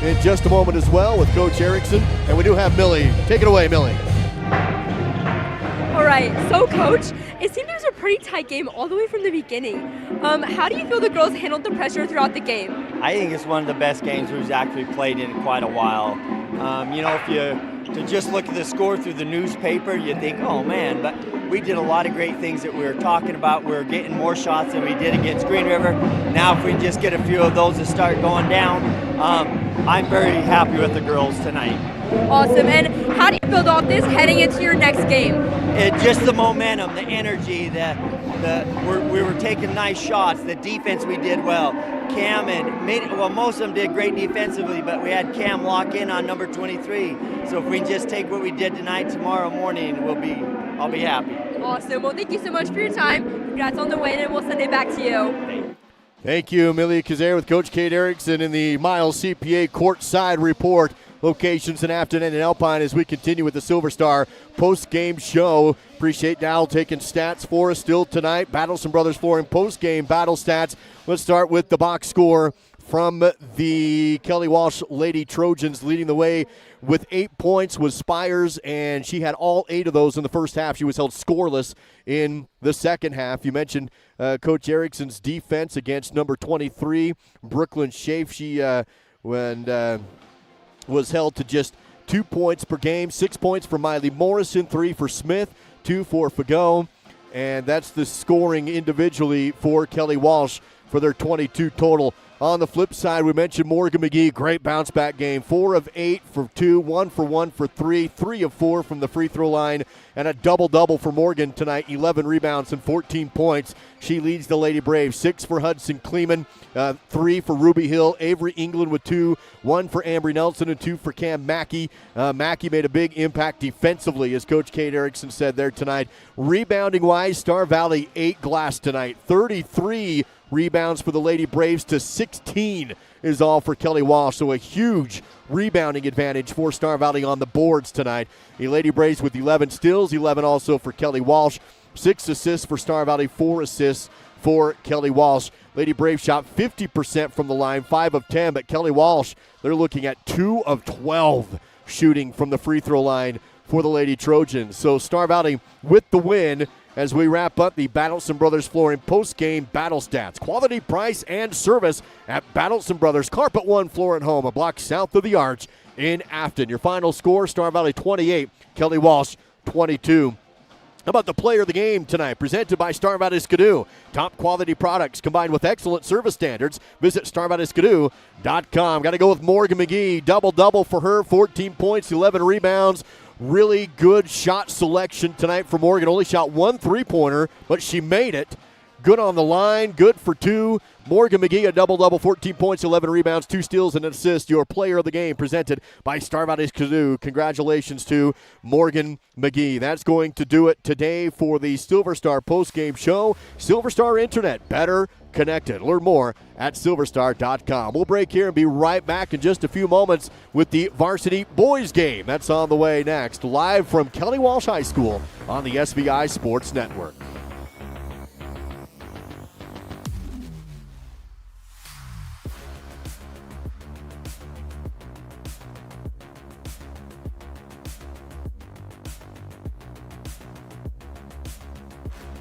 in just a moment as well with Coach Erickson. And we do have Millie. Take it away, Millie. All right, so Coach, it seemed it was a pretty tight game all the way from the beginning. How do you feel the girls handled the pressure throughout the game? I think it's one of the best games we've actually played in quite a while. If you to just look at the score through the newspaper, you think, oh man, but we did a lot of great things that we were talking about. We were getting more shots than we did against Green River. Now if we just get a few of those to start going down, I'm very happy with the girls tonight. Awesome, and how do you build off this heading into your next game? Just the momentum, the energy, we were taking nice shots. The defense we did well. Cam most of them did great defensively, but we had Cam lock in on number 23. So if we just take what we did tonight, tomorrow morning, I'll be happy. Awesome. Well, thank you so much for your time. Congrats on the win, and we'll send it back to you. Thank you, Amelia Kazare with Coach Kate Erickson in the Miles CPA courtside report. Locations in Afton and in Alpine as we continue with the Silver Star post-game show. Appreciate Dal taking stats for us still tonight. Battleston Brothers Flooring post-game battle stats. Let's start with the box score from the Kelly Walsh Lady Trojans. Leading the way with 8 points was Spires, and she had all 8 of those in the first half. She was held scoreless in the second half. You mentioned Coach Erickson's defense against number 23, Brooklyn Schaaf. She was held to just 2 points per game. 6 points for Miley Morrison, 3 for Smith, 2 for Fagot. And that's the scoring individually for Kelly Walsh for their 22 total. On the flip side, we mentioned Morgan McGee, great bounce-back game. 4 of 8 for 2, 1 for 1 for 3, 3 of 4 from the free throw line, and a double-double for Morgan tonight, 11 rebounds and 14 points. She leads the Lady Braves. 6 for Hudson Kleeman, 3 for Ruby Hill, Avery England with 2, 1 for Ambry Nelson, and 2 for Cam Mackey. Mackey made a big impact defensively, as Coach Kate Erickson said there tonight. Rebounding-wise, Star Valley 8 glass tonight, 33 rebounds for the Lady Braves to 16 is all for Kelly Walsh. So a huge rebounding advantage for Star Valley on the boards tonight. The Lady Braves with 11 steals, 11 also for Kelly Walsh. 6 assists for Star Valley, 4 assists for Kelly Walsh. Lady Braves shot 50% from the line, 5 of 10, but Kelly Walsh, they're looking at 2 of 12 shooting from the free throw line for the Lady Trojans. So Star Valley with the win, as we wrap up the Battleson Brothers Flooring post-game battle stats. Quality, price, and service at Battleson Brothers Carpet One Floor and Home, a block south of the Arch in Afton. Your final score, Star Valley 28, Kelly Walsh 22. How about the player of the game tonight? Presented by Star Valley Skidoo. Top quality products combined with excellent service standards. Visit StarValleySkidoo.com. Got to go with Morgan McGee. Double-double for her, 14 points, 11 rebounds. Really good shot selection tonight for Morgan. Only shot one three-pointer, but she made it. Good on the line, good for two. Morgan McGee, a double-double, 14 points, 11 rebounds, 2 steals, and an assist. Your player of the game presented by Star Valley Skidoo. Congratulations to Morgan McGee. That's going to do it today for the Silver Star postgame show. Silver Star Internet, better connected. Learn more at silverstar.com. We'll break here and be right back in just a few moments with the varsity boys game. That's on the way next, live from Kelly Walsh High School on the SVI Sports Network.